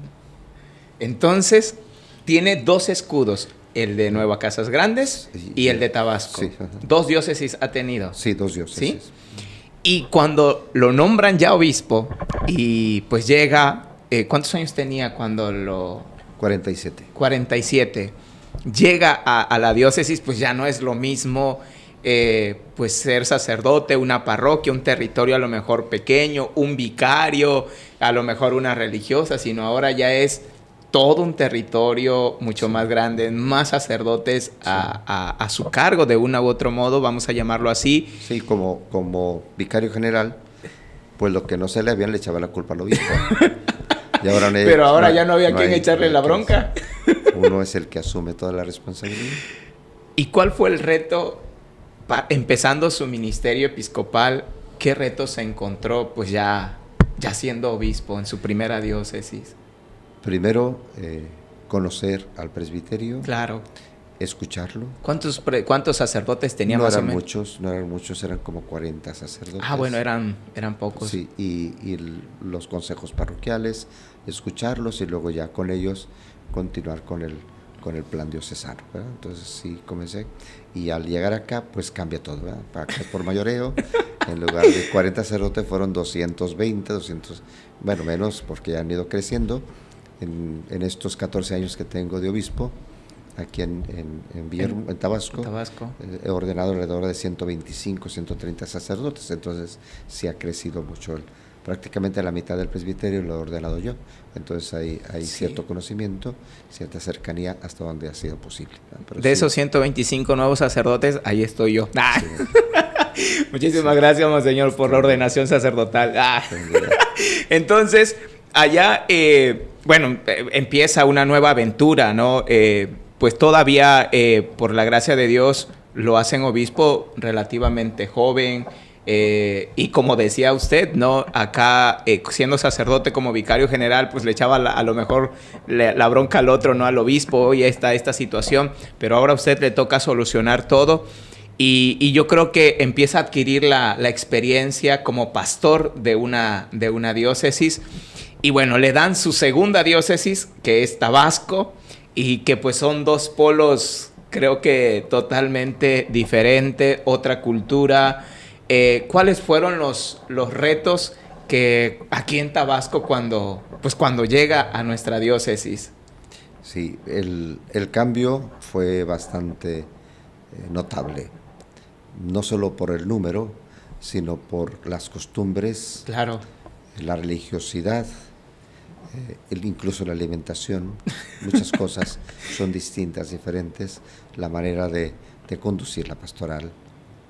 Entonces, tiene 2 escudos, el de Nueva Casas Grandes y el de Tabasco. Sí. 2 diócesis ha tenido. Sí, 2 diócesis. ¿Sí? Y cuando lo nombran ya obispo y pues llega, ¿cuántos años tenía cuando lo...? 47. 47. Llega a la diócesis, pues ya no es lo mismo pues ser sacerdote, una parroquia, un territorio a lo mejor pequeño, un vicario, a lo mejor una religiosa, sino ahora ya es todo un territorio mucho más grande, más sacerdotes a su cargo de una u otro modo, vamos a llamarlo así. Sí, como vicario general, pues lo que no se le habían le echaba la culpa al obispo. Y ahora pero ahora ya no había quien echarle la bronca. Uno es el que asume toda la responsabilidad. ¿Y cuál fue el reto, empezando su ministerio episcopal, qué reto se encontró pues ya siendo obispo en su primera diócesis? Primero, conocer al presbiterio. Claro. Escucharlo. ¿Cuántos sacerdotes tenía no más eran o menos? Muchos, no eran muchos, eran como 40 sacerdotes. Ah, bueno, eran pocos. Sí, y los consejos parroquiales, escucharlos y luego ya con ellos continuar con el plan diocesano, ¿verdad? Entonces sí, comencé. Y al llegar acá, pues cambia todo, ¿verdad? Para acá por mayoreo, en lugar de 40 sacerdotes fueron 220, 200, bueno, menos porque ya han ido creciendo. En estos 14 años que tengo de obispo, aquí en Villahermosa, en Tabasco, he ordenado alrededor de 125, 130 sacerdotes, entonces sí ha crecido mucho. Prácticamente la mitad del presbiterio lo he ordenado yo, entonces hay sí, cierto conocimiento, cierta cercanía hasta donde ha sido posible. Pero de sí, esos 125 nuevos sacerdotes, ahí estoy yo. Sí. Muchísimas gracias, monseñor, por la ordenación sacerdotal. Entonces, allá, bueno, empieza una nueva aventura, ¿no? Pues todavía, por la gracia de Dios, lo hacen obispo relativamente joven. Y como decía usted, ¿no? Acá, siendo sacerdote como vicario general, pues le echaba a lo mejor la bronca al otro, ¿no? Al obispo, hoy está esta situación, pero ahora a usted le toca solucionar todo. Y yo creo que empieza a adquirir la experiencia como pastor de una diócesis. Y bueno, le dan su segunda diócesis, que es Tabasco, y que pues son dos polos, creo que totalmente diferentes, otra cultura. ¿Cuáles fueron los retos que aquí en Tabasco cuando llega a nuestra diócesis? Sí, el cambio fue bastante notable, no solo por el número, sino por las costumbres, claro, la religiosidad, incluso la alimentación, muchas cosas son distintas, diferentes, la manera de conducir la pastoral,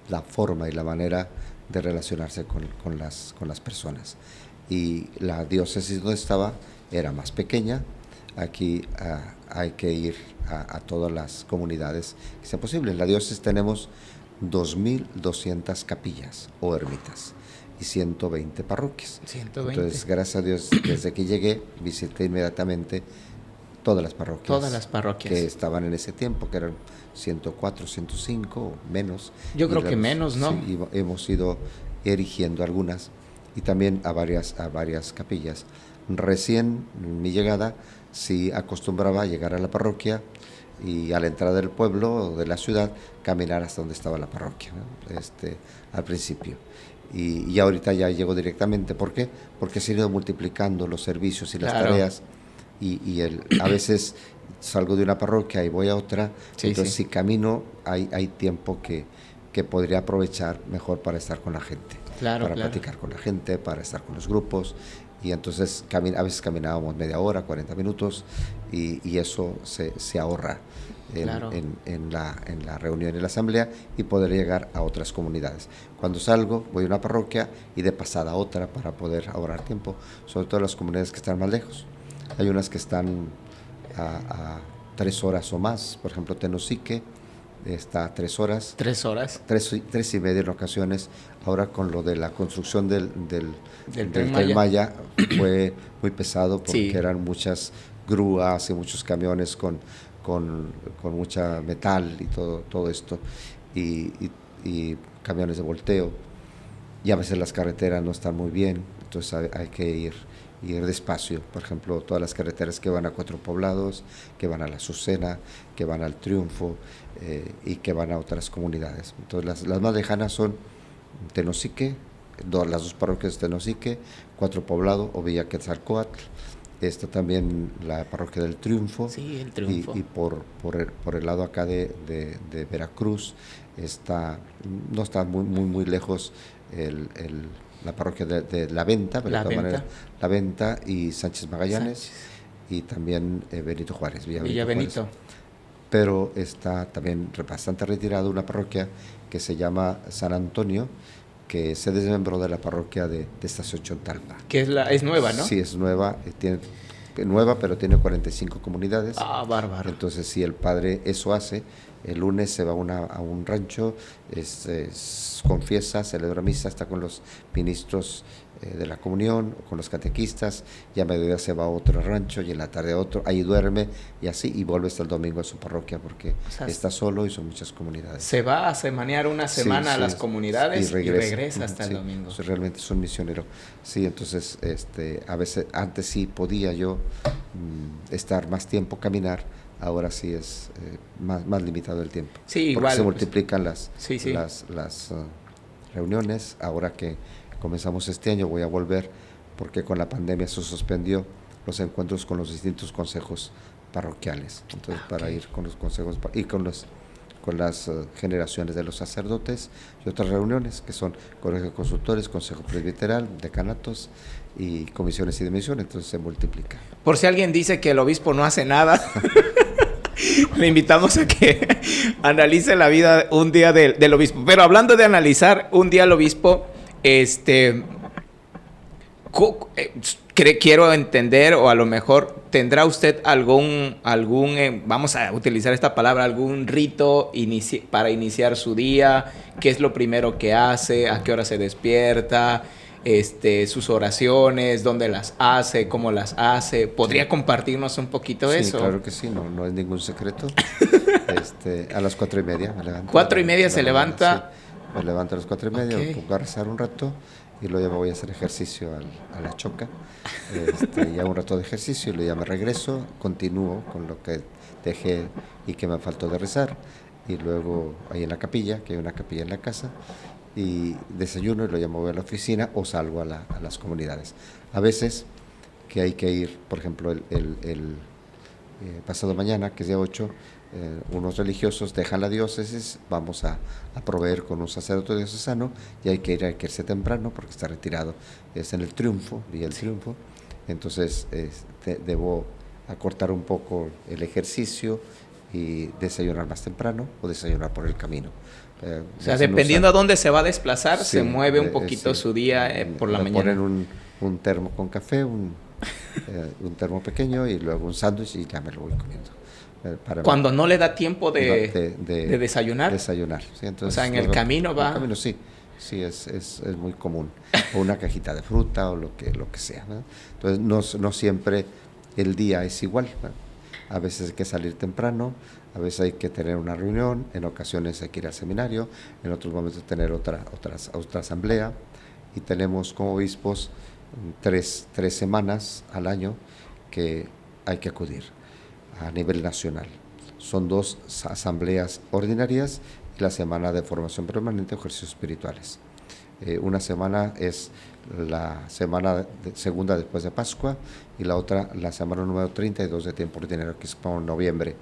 la forma y la manera de relacionarse con las personas. Y la diócesis donde estaba era más pequeña. Aquí hay que ir a todas las comunidades que sea posible. En la diócesis tenemos 2.200 capillas o ermitas y 120 parroquias. 120. Entonces, gracias a Dios, desde que llegué, visité inmediatamente todas las parroquias. Todas las parroquias. Que estaban en ese tiempo, que eran 104, 105 o menos. Yo creo que menos, ¿no? Sí, hemos ido erigiendo algunas y también a varias capillas. Recién mi llegada, sí acostumbraba a llegar a la parroquia y a la entrada del pueblo o de la ciudad, caminar hasta donde estaba la parroquia, ¿no? Al principio. Y ahorita ya llego directamente. ¿Por qué? Porque se han ido multiplicando los servicios y las tareas. Y a veces salgo de una parroquia y voy a otra, sí, entonces si camino hay tiempo que podría aprovechar mejor para estar con la gente, para platicar con la gente, para estar con los grupos, y entonces a veces caminábamos media hora, 40 minutos, y eso se ahorra en la reunión, en la asamblea, y poder llegar a otras comunidades. Cuando salgo, voy a una parroquia y de pasada a otra para poder ahorrar tiempo, sobre todo las comunidades que están más lejos. Hay unas que están a 3 horas o más, por ejemplo Tenosique está a 3 horas. 3 horas. 3 y media en ocasiones. Ahora con lo de la construcción del Tren Maya fue muy pesado porque eran muchas grúas y muchos camiones con mucha metal y todo esto, y camiones de volteo, y a veces las carreteras no están muy bien, entonces hay que ir despacio. Por ejemplo, todas las carreteras que van a Cuatro Poblados, que van a la Azucena, que van al Triunfo, y que van a otras comunidades. Entonces las más lejanas son Tenosique, las dos parroquias de Tenosique, Cuatro Poblado o Villa Quetzalcóatl. Está también la parroquia del Triunfo. Sí, el Triunfo. Y por el lado acá de Veracruz, no está muy lejos la parroquia de La Venta, pero de todas maneras, La Venta y Sánchez Magallanes, y también Benito Juárez, Villa Benito. Pero está también bastante retirado una parroquia que se llama San Antonio, que se desmembró de la parroquia de Estación Chontalpa. Que es nueva, ¿no? Sí, es nueva, nueva, pero tiene 45 comunidades. Ah, bárbaro. Entonces, si el padre eso hace, el lunes se va a un rancho, confiesa, celebra misa, está con los ministros de la comunión, con los catequistas, y a mediodía se va a otro rancho y en la tarde a otro, ahí duerme y así, y vuelve hasta el domingo a su parroquia porque está solo y son muchas comunidades. Se va a semanear una semana a las comunidades y regresa hasta el domingo. Realmente es un misionero. Sí, entonces a veces, antes sí podía yo estar más tiempo, caminar, ahora sí es más limitado el tiempo. Sí, porque igual, se multiplican las reuniones. Ahora que comenzamos este año voy a volver porque con la pandemia se suspendió los encuentros con los distintos consejos parroquiales. Entonces para ir con los consejos y con las generaciones de los sacerdotes y otras reuniones que son colegios de consultores, consejo presbiteral, decanatos y comisiones y de misión, entonces se multiplica. Por si alguien dice que el obispo no hace nada, le invitamos a que analice la vida un día del obispo. Pero hablando de analizar un día al obispo, quiero entender, o a lo mejor tendrá usted algún vamos a utilizar esta palabra, algún rito para iniciar su día. ¿Qué es lo primero que hace? ¿A qué hora se despierta? Sus oraciones, dónde las hace, cómo las hace. ¿Podría compartirnos un poquito eso? Sí, claro que sí, no es ningún secreto. A las 4:30 me levanto. 4:30 se levanta. Sí, me levanto a las 4:30, me pongo a rezar un rato y luego ya me voy a hacer ejercicio a la choca. Y hago un rato de ejercicio y luego ya me regreso, continúo con lo que dejé y que me faltó de rezar. Y luego ahí en la capilla, que hay una capilla en la casa, y desayuno y luego ya me voy a la oficina o salgo a las comunidades. A veces que hay que ir, por ejemplo, el pasado mañana, que es día 8, unos religiosos dejan la diócesis, vamos a proveer con un sacerdote diocesano y hay que irse temprano porque está retirado, es en el Triunfo, Villa el Triunfo, entonces debo acortar un poco el ejercicio y desayunar más temprano o desayunar por el camino. O sea, dependiendo a dónde se va a desplazar, sí, se mueve un poquito su día por la mañana. Ponen un termo con café, un termo pequeño y luego un sándwich y ya me lo voy comiendo. Cuando no le da tiempo de desayunar. Desayunar, sí, entonces, o sea, en el camino va. En el camino sí, es muy común. O una cajita de fruta o lo que sea, ¿no? Entonces no siempre el día es igual, ¿no? A veces hay que salir temprano, a veces hay que tener una reunión, en ocasiones hay que ir al seminario, en otros momentos tener otra asamblea, y tenemos como obispos tres semanas al año que hay que acudir a nivel nacional. Son 2 asambleas ordinarias y la semana de formación permanente o ejercicios espirituales. Una semana es la semana segunda después de Pascua y la otra la semana número 32 de tiempo ordinario, que es como noviembre,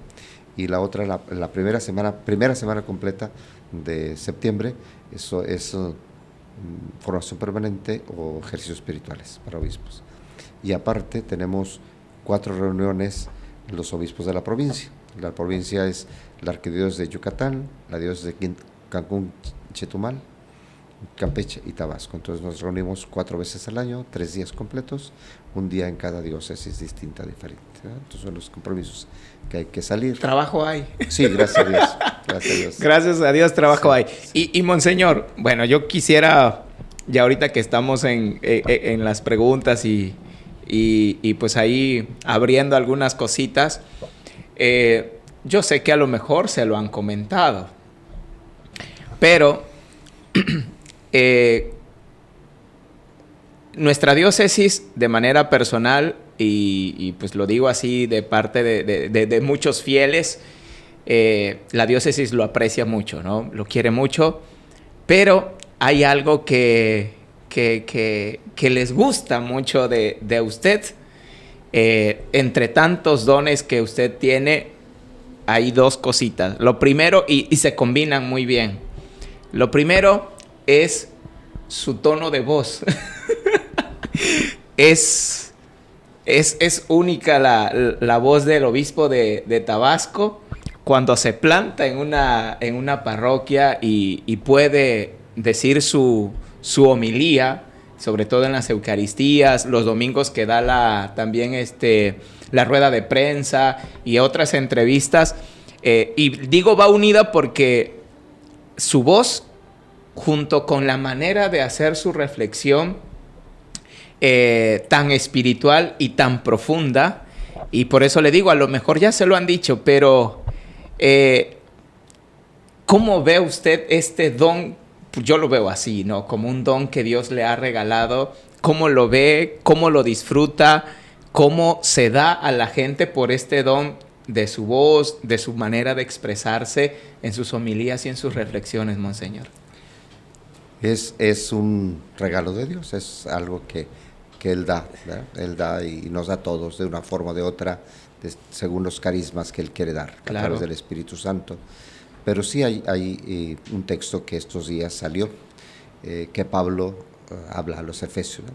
y la otra la primera semana completa de septiembre. Eso es formación permanente o ejercicios espirituales para obispos. Y aparte tenemos 4 reuniones los obispos de la provincia. La provincia es la arquidiócesis de Yucatán, la diócesis de Cancún, Chetumal, Campeche y Tabasco. Entonces nos reunimos 4 veces al año, 3 días completos, un día en cada diócesis distinta, diferente, ¿verdad? Entonces son los compromisos que hay que salir. Trabajo hay. Sí, gracias a Dios. Gracias a Dios. Gracias a Dios, trabajo hay. Sí. Y Monseñor, bueno, yo quisiera, ya ahorita que estamos en las preguntas y pues ahí abriendo algunas cositas, yo sé que a lo mejor se lo han comentado, pero nuestra diócesis de manera personal, y pues lo digo así de parte de muchos fieles, la diócesis lo aprecia mucho, ¿no? Lo quiere mucho, pero hay algo que que les gusta mucho de usted. Entre tantos dones que usted tiene, hay dos cositas. Lo primero, y se combinan muy bien. Lo primero es su tono de voz. Es única la voz del obispo de Tabasco cuando se planta en una parroquia y puede decir su homilía, sobre todo en las Eucaristías, los domingos que da también la rueda de prensa y otras entrevistas. Y digo va unida porque su voz, junto con la manera de hacer su reflexión tan espiritual y tan profunda, y por eso le digo, a lo mejor ya se lo han dicho, pero ¿cómo ve usted este don? Yo lo veo así, ¿no? Como un don que Dios le ha regalado. ¿Cómo lo ve? ¿Cómo lo disfruta? ¿Cómo se da a la gente por este don de su voz, de su manera de expresarse en sus homilías y en sus reflexiones, Monseñor? Es un regalo de Dios, es algo que Él da, ¿verdad? Él da y nos da a todos de una forma o de otra, según los carismas que Él quiere dar, claro, a través del Espíritu Santo. Pero sí hay un texto que estos días salió, que Pablo habla a los Efesios, ¿no?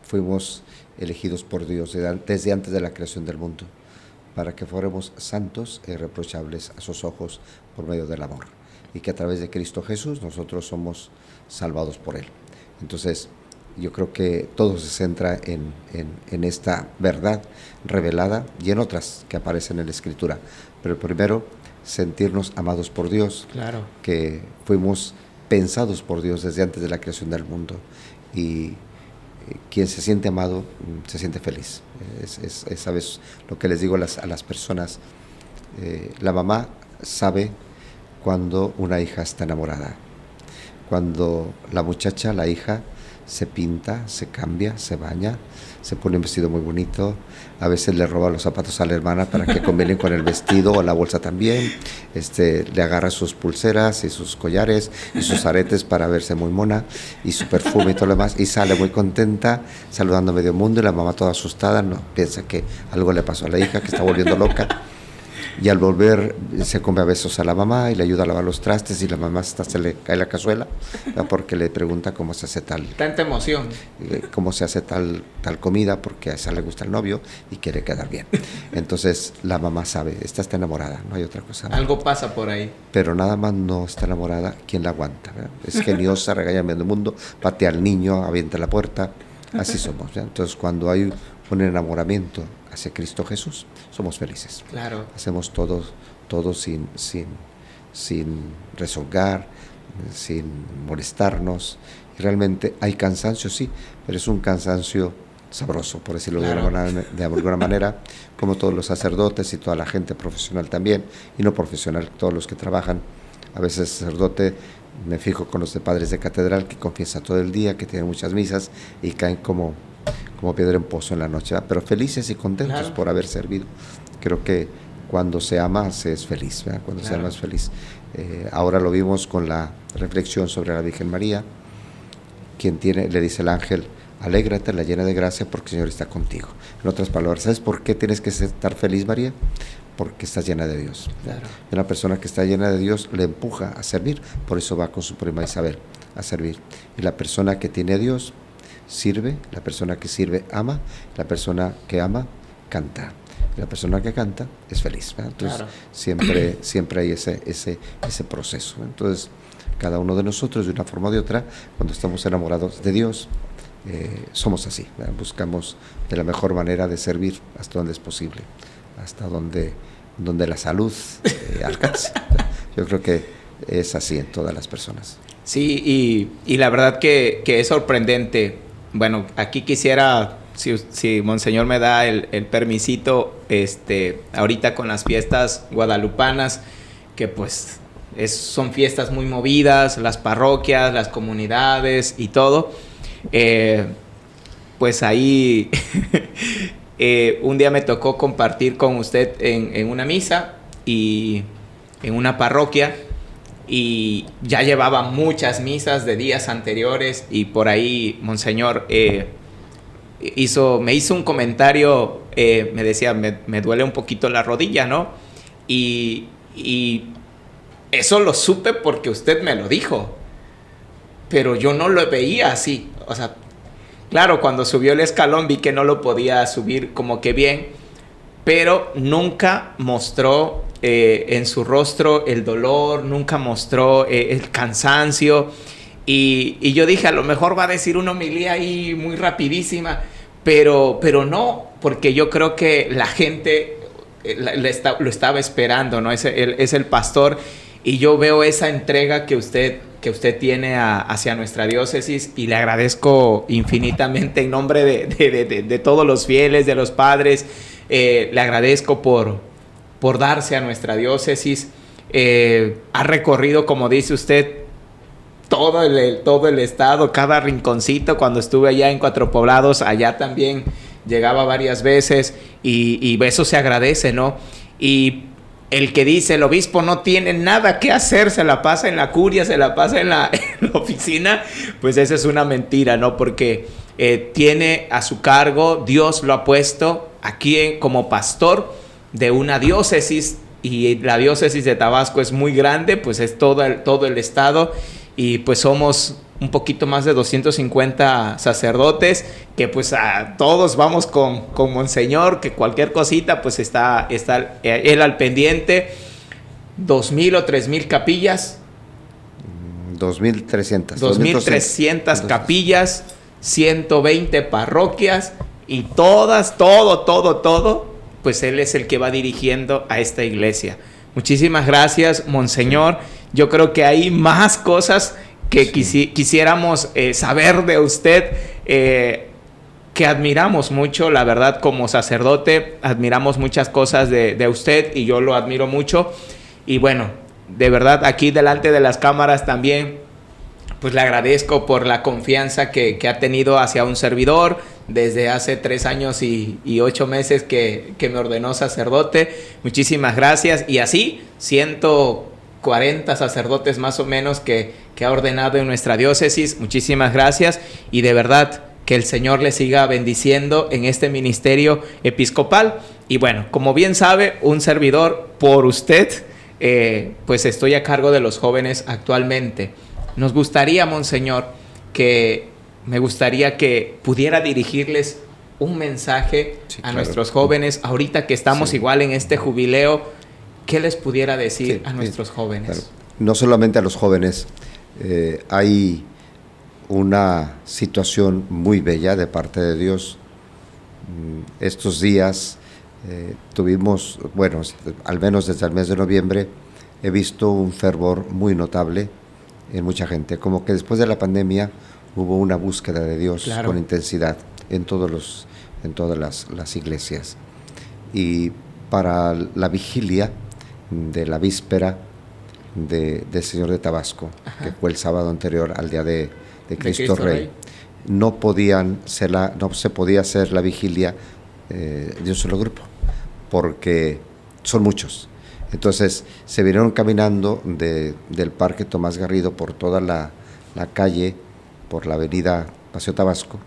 Fuimos elegidos por Dios desde antes de la creación del mundo, para que fuéramos santos e irreprochables a sus ojos por medio del amor, y que a través de Cristo Jesús nosotros somos salvados por Él. Entonces, yo creo que todo se centra en esta verdad revelada y en otras que aparecen en la Escritura. Pero primero, sentirnos amados por Dios, claro, que fuimos pensados por Dios desde antes de la creación del mundo, y quien se siente amado se siente feliz. ¿Sabes lo que les digo a las personas? La mamá sabe cuando una hija está enamorada, cuando la muchacha, la hija, se pinta, se cambia, se baña, se pone un vestido muy bonito, a veces le roba los zapatos a la hermana para que combinen con el vestido, o la bolsa también, le agarra sus pulseras y sus collares y sus aretes para verse muy mona, y su perfume y todo lo demás, y sale muy contenta, saludando a medio mundo, y la mamá toda asustada, no, piensa que algo le pasó a la hija, que está volviendo loca. Y al volver se come a besos a la mamá y le ayuda a lavar los trastes, y la mamá se le cae la cazuela, ¿no? Porque le pregunta cómo se hace tanta emoción, cómo se hace tal comida, porque a esa le gusta el novio y quiere quedar bien. Entonces la mamá sabe, esta está enamorada, no hay otra cosa. Algo pasa por ahí. Pero nada más no está enamorada, ¿quién la aguanta? ¿Verdad? Es geniosa, regaña a medio mundo, patea al niño, avienta la puerta, así somos, ¿verdad? Entonces cuando hay un enamoramiento hacia Cristo Jesús, somos felices. Claro. Hacemos todo sin rezongar, sin molestarnos. Y realmente hay cansancio, sí, pero es un cansancio sabroso, por decirlo, claro, de alguna manera, como todos los sacerdotes y toda la gente profesional también, y no profesional, todos los que trabajan. A veces sacerdote, me fijo con los de padres de catedral que confiesan todo el día, que tienen muchas misas y caen como piedra en pozo en la noche, ¿verdad? Pero felices y contentos, claro, por haber servido. Creo que cuando se ama se es feliz, ¿verdad? Cuando claro, se ama es feliz. Ahora lo vimos con la reflexión sobre la Virgen María, le dice el ángel: alégrate, la llena de gracia, porque el Señor está contigo. En otras palabras, ¿sabes por qué tienes que estar feliz, María? Porque estás llena de Dios. Claro. Una persona que está llena de Dios le empuja a servir, por eso va con su prima Isabel a servir. Y la persona que tiene a Dios sirve, la persona que sirve ama, la persona que ama canta, y la persona que canta es feliz, ¿verdad? Entonces claro, siempre hay ese proceso. Entonces cada uno de nosotros, de una forma o de otra, cuando estamos enamorados de Dios, somos así, ¿verdad? Buscamos de la mejor manera de servir hasta donde es posible, hasta donde la salud alcance. Yo creo que es así en todas las personas. Sí, y la verdad que es sorprendente. Bueno, aquí quisiera, si Monseñor me da el permisito, ahorita con las fiestas guadalupanas, que pues son fiestas muy movidas, las parroquias, las comunidades y todo, pues ahí un día me tocó compartir con usted en una misa y en una parroquia, y ya llevaba muchas misas de días anteriores y por ahí, Monseñor, me hizo un comentario, me decía, me duele un poquito la rodilla, ¿no? Y eso lo supe porque usted me lo dijo, pero yo no lo veía así. O sea, claro, cuando subió el escalón vi que no lo podía subir como que bien, pero nunca mostró en su rostro el dolor, nunca mostró el cansancio. Y yo dije, a lo mejor va a decir una homilía ahí muy rapidísima, pero no, porque yo creo que la gente lo estaba esperando, ¿no? Es el pastor, y yo veo esa entrega que usted tiene hacia nuestra diócesis, y le agradezco infinitamente en nombre de todos los fieles, de los padres. Le agradezco por darse a nuestra diócesis. Ha recorrido, como dice usted, todo el estado, cada rinconcito. Cuando estuve allá en Cuatro Poblados, allá también llegaba varias veces, y eso se agradece, ¿no? Y el que dice el obispo no tiene nada que hacer, se la pasa en la curia, se la pasa en la oficina, pues esa es una mentira, ¿no? Porque tiene a su cargo, Dios lo ha puesto aquí como pastor de una diócesis, y la diócesis de Tabasco es muy grande, pues es todo el estado, y pues somos un poquito más de 250 sacerdotes, que pues a todos vamos con Monseñor, que cualquier cosita pues está él al pendiente. 2,000 o 3,000 capillas. 2,300. 2,300 capillas, 120 parroquias, y todas, todo, pues él es el que va dirigiendo a esta iglesia. Muchísimas gracias, Monseñor. Yo creo que hay más cosas que quisiéramos saber de usted, que admiramos mucho, la verdad, como sacerdote, admiramos muchas cosas de usted, y yo lo admiro mucho. Y bueno, de verdad, aquí delante de las cámaras también, pues le agradezco por la confianza que ha tenido hacia un servidor desde hace 3 años y 8 meses que me ordenó sacerdote. Muchísimas gracias. Y así, 140 sacerdotes más o menos que ha ordenado en nuestra diócesis. Muchísimas gracias, y de verdad que el Señor le siga bendiciendo en este ministerio episcopal. Y bueno, como bien sabe, un servidor, por usted, pues estoy a cargo de los jóvenes actualmente. Nos gustaría, Monseñor, me gustaría que pudiera dirigirles un mensaje a nuestros jóvenes, ahorita que estamos igual en este jubileo. ¿Qué les pudiera decir a nuestros jóvenes? Claro. No solamente a los jóvenes, hay una situación muy bella de parte de Dios. Estos días tuvimos, bueno, al menos desde el mes de noviembre, he visto un fervor muy notable en mucha gente, como que después de la pandemia hubo una búsqueda de Dios, claro, con intensidad en todas las iglesias. Y para la vigilia de la víspera del Señor de Tabasco, ajá, que fue el sábado anterior al día de Cristo Rey, no se podía hacer la vigilia de un solo grupo, porque son muchos. Entonces se vinieron caminando del Parque Tomás Garrido por toda la calle, por la avenida Paseo Tabasco,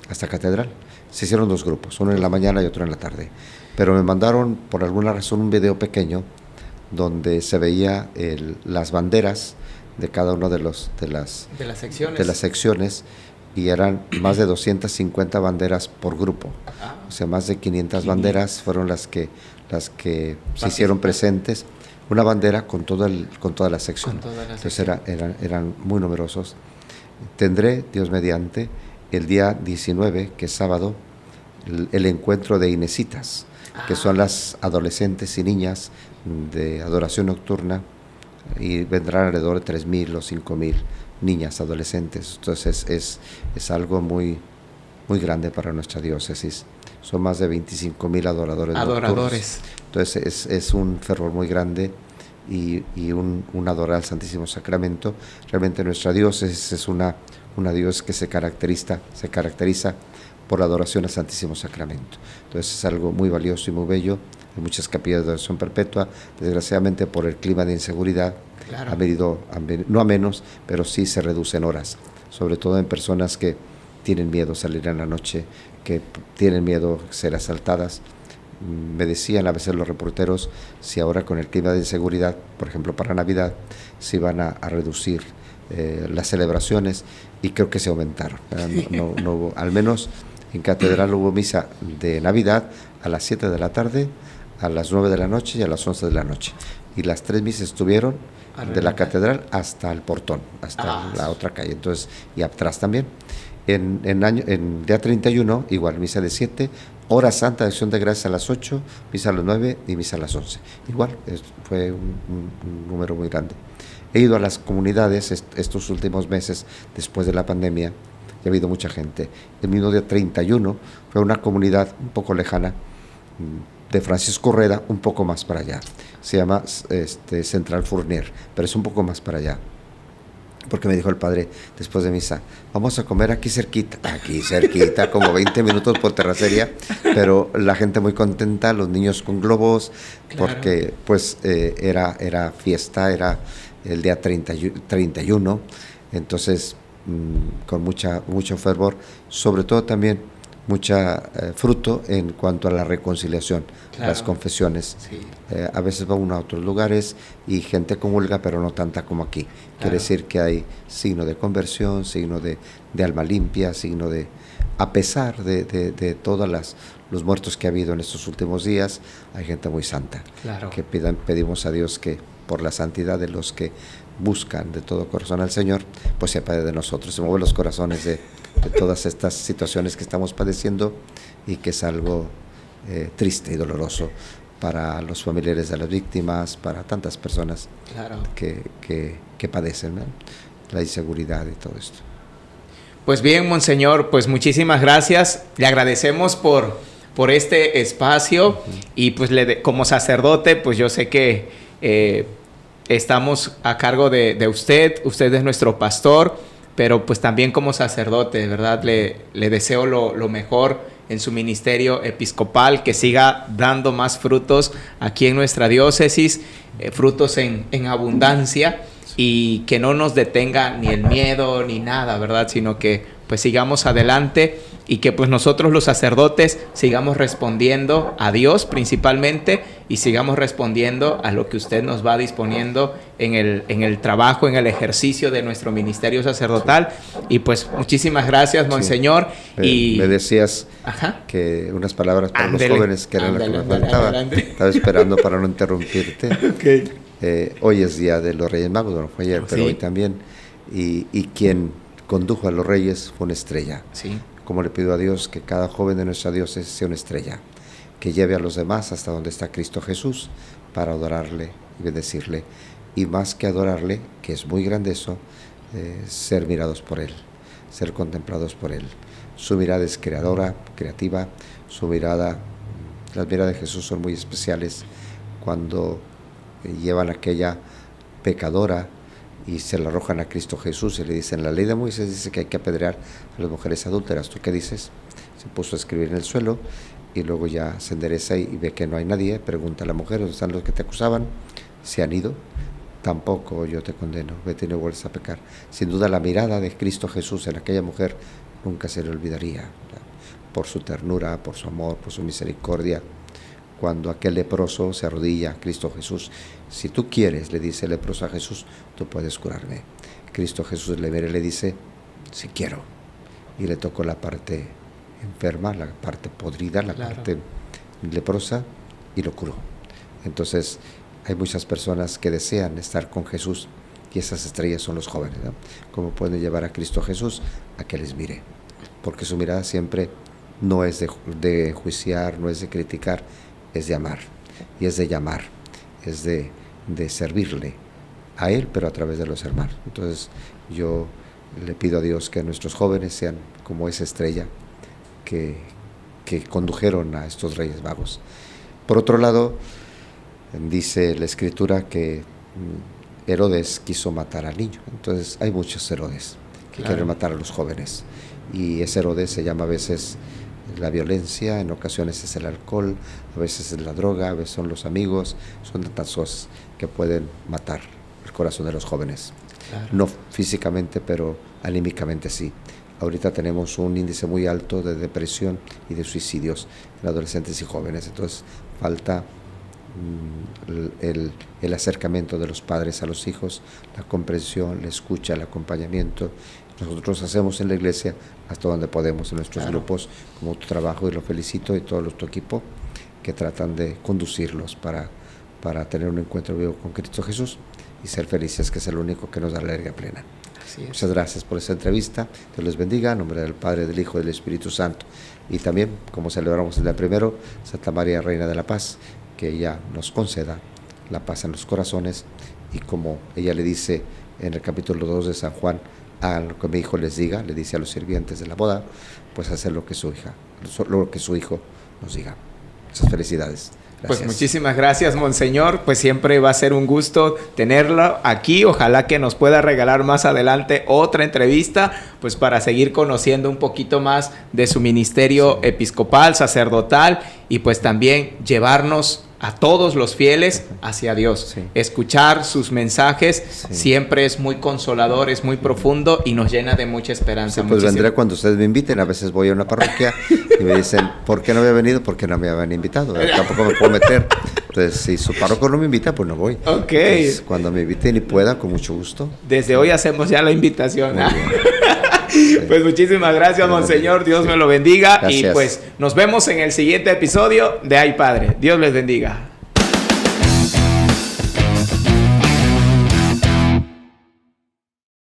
hasta Catedral. Se hicieron 2 grupos, uno en la mañana y otro en la tarde. Pero me mandaron, por alguna razón, un video pequeño donde se veía las banderas de cada uno de las secciones, y eran más de 250 banderas por grupo. O sea, más de 500 banderas fueron las que se hicieron presentes. Una bandera con toda la sección. Entonces eran muy numerosos. Tendré, Dios mediante, el día 19, que es sábado, el encuentro de Inesitas, que son las adolescentes y niñas de adoración nocturna, y vendrán alrededor de 3,000 o 5,000 niñas adolescentes. Entonces es algo muy, muy grande para nuestra diócesis. Son más de 25,000 adoradores nocturnos. Entonces es un fervor muy grande, y un adorar al Santísimo Sacramento. Realmente nuestra diócesis es una diócesis que se caracteriza por la adoración al Santísimo Sacramento. Entonces es algo muy valioso y muy bello. Hay muchas capillas de adoración perpetua. Desgraciadamente, por el clima de inseguridad, Ha venido, no a menos, pero sí se reducen horas, sobre todo en personas que tienen miedo salir en la noche, que tienen miedo ser asaltadas. Me decían a veces los reporteros si ahora con el clima de inseguridad, por ejemplo para Navidad, se iban a reducir las celebraciones, y creo que se aumentaron. No hubo, al menos en Catedral hubo misa de Navidad a las 7 de la tarde, a las 9 de la noche y a las 11 de la noche. Y las 3 misas estuvieron de la Catedral hasta el portón, hasta la otra calle. Entonces, y atrás también. En día 31, igual, misa de 7, hora santa de acción de gracias a las 8, misa a las 9 y misa a las 11. Igual, fue un número muy grande. He ido a las comunidades estos últimos meses, después de la pandemia, y ha habido mucha gente. El mismo día 31 fue una comunidad un poco lejana, de Francisco Rueda, un poco más para allá. Se llama Central Fournier, pero es un poco más para allá. Porque me dijo el padre después de misa, vamos a comer aquí cerquita, como 20 minutos por terracería, pero la gente muy contenta, los niños con globos, porque pues era fiesta, era el día 31, entonces con mucho fervor, sobre todo también mucha fruto en cuanto a la reconciliación, las confesiones. A veces va uno a otros lugares y gente comulga, pero no tanta como aquí. Quiere decir que hay signo de conversión, signo de alma limpia, signo de, a pesar de todos los muertos que ha habido en estos últimos días, hay gente muy santa. Que pedimos a Dios que por la santidad de los que buscan de todo corazón al Señor, pues se apiade de nosotros, se mueven los corazones de todas estas situaciones que estamos padeciendo, y que es algo triste y doloroso para los familiares de las víctimas, para tantas personas que padecen, ¿no?, la inseguridad y todo esto. Pues bien, Monseñor, pues muchísimas gracias, le agradecemos por este espacio, y pues como sacerdote, pues yo sé que estamos a cargo de usted es nuestro pastor, pero pues también como sacerdote, de verdad, le deseo lo mejor en su ministerio episcopal, que siga dando más frutos aquí en nuestra diócesis, frutos en abundancia, y que no nos detenga ni el miedo ni nada, ¿verdad? Sino que pues sigamos adelante, y que pues nosotros los sacerdotes sigamos respondiendo a Dios principalmente, y sigamos respondiendo a lo que usted nos va disponiendo en el trabajo, en el ejercicio de nuestro ministerio sacerdotal. Y pues muchísimas gracias, Monseñor. Me decías que unas palabras para los jóvenes, que eran las que me faltaba. Estaba esperando para no interrumpirte. Hoy es Día de los Reyes Magos, no fue ayer, pero hoy también. Y quien condujo a los reyes fue una estrella. Como le pido a Dios que cada joven de nuestra diócesis sea una estrella, que lleve a los demás hasta donde está Cristo Jesús, para adorarle y bendecirle, y más que adorarle, que es muy grande eso, ser mirados por Él, ser contemplados por Él. Su mirada es creadora, creativa, las miradas de Jesús son muy especiales, cuando llevan a aquella pecadora y se la arrojan a Cristo Jesús y le dicen, la ley de Moisés dice que hay que apedrear a las mujeres adúlteras, ¿tú qué dices? Se puso a escribir en el suelo, y luego ya se endereza y ve que no hay nadie, pregunta a la mujer, ¿dónde están los que te acusaban? Se han ido, tampoco yo te condeno, vete y no vuelves a pecar. Sin duda la mirada de Cristo Jesús en aquella mujer nunca se le olvidaría, ¿verdad?, por su ternura, por su amor, por su misericordia. Cuando aquel leproso se arrodilla a Cristo Jesús, si tú quieres, le dice el leproso a Jesús, tú puedes curarme. Cristo Jesús le mira y le dice, sí quiero, y le tocó la parte enferma, la parte podrida, la parte leprosa, y lo curó. Entonces hay muchas personas que desean estar con Jesús, y esas estrellas son los jóvenes, ¿no? ¿Cómo pueden llevar a Cristo Jesús a que les mire? Porque su mirada siempre no es de juiciar, no es de criticar, es de amar, y es de llamar, es de servirle a Él, pero a través de los hermanos. Entonces yo le pido a Dios que nuestros jóvenes sean como esa estrella que condujeron a estos Reyes Magos. Por otro lado, dice la Escritura que Herodes quiso matar al niño. Entonces hay muchos Herodes que quieren matar a los jóvenes, y ese Herodes se llama a veces la violencia, en ocasiones es el alcohol, a veces es la droga, a veces son los amigos, son tantas cosas que pueden matar el corazón de los jóvenes. Claro. No físicamente, pero anímicamente sí. Ahorita tenemos un índice muy alto de depresión y de suicidios en adolescentes y jóvenes, entonces falta el acercamiento de los padres a los hijos, la comprensión, la escucha, el acompañamiento. Nosotros hacemos en la iglesia hasta donde podemos en nuestros grupos, como tu trabajo, y lo felicito, y todo tu equipo que tratan de conducirlos para tener un encuentro vivo con Cristo Jesús y ser felices, que es el único que nos da la alegría plena. Muchas gracias por esta entrevista. Dios les bendiga, en nombre del Padre, del Hijo y del Espíritu Santo. Y también, como celebramos el día primero, Santa María, Reina de la Paz, que ella nos conceda la paz en los corazones, y como ella le dice en el capítulo 2 de San Juan, hagan lo que mi hijo les diga, le dice a los sirvientes de la boda, pues hacer lo que su hijo nos diga. Muchas felicidades. Gracias. Pues muchísimas gracias, Monseñor. Pues siempre va a ser un gusto tenerlo aquí. Ojalá que nos pueda regalar más adelante otra entrevista, pues para seguir conociendo un poquito más de su ministerio episcopal, sacerdotal, y pues también llevarnos a todos los fieles hacia Dios. Sí. Escuchar sus mensajes siempre es muy consolador, es muy profundo y nos llena de mucha esperanza. Sí, pues vendré cuando ustedes me inviten. A veces voy a una parroquia y me dicen, ¿por qué no había venido? Porque no me habían invitado. Tampoco me puedo meter. Entonces, si su párroco no me invita, pues no voy. Ok. Entonces, cuando me inviten y pueda, con mucho gusto. Desde hoy hacemos ya la invitación. Muy bien. Pues muchísimas gracias, Monseñor. Dios me lo bendiga. Gracias. Y pues nos vemos en el siguiente episodio de Ay Padre. Dios les bendiga.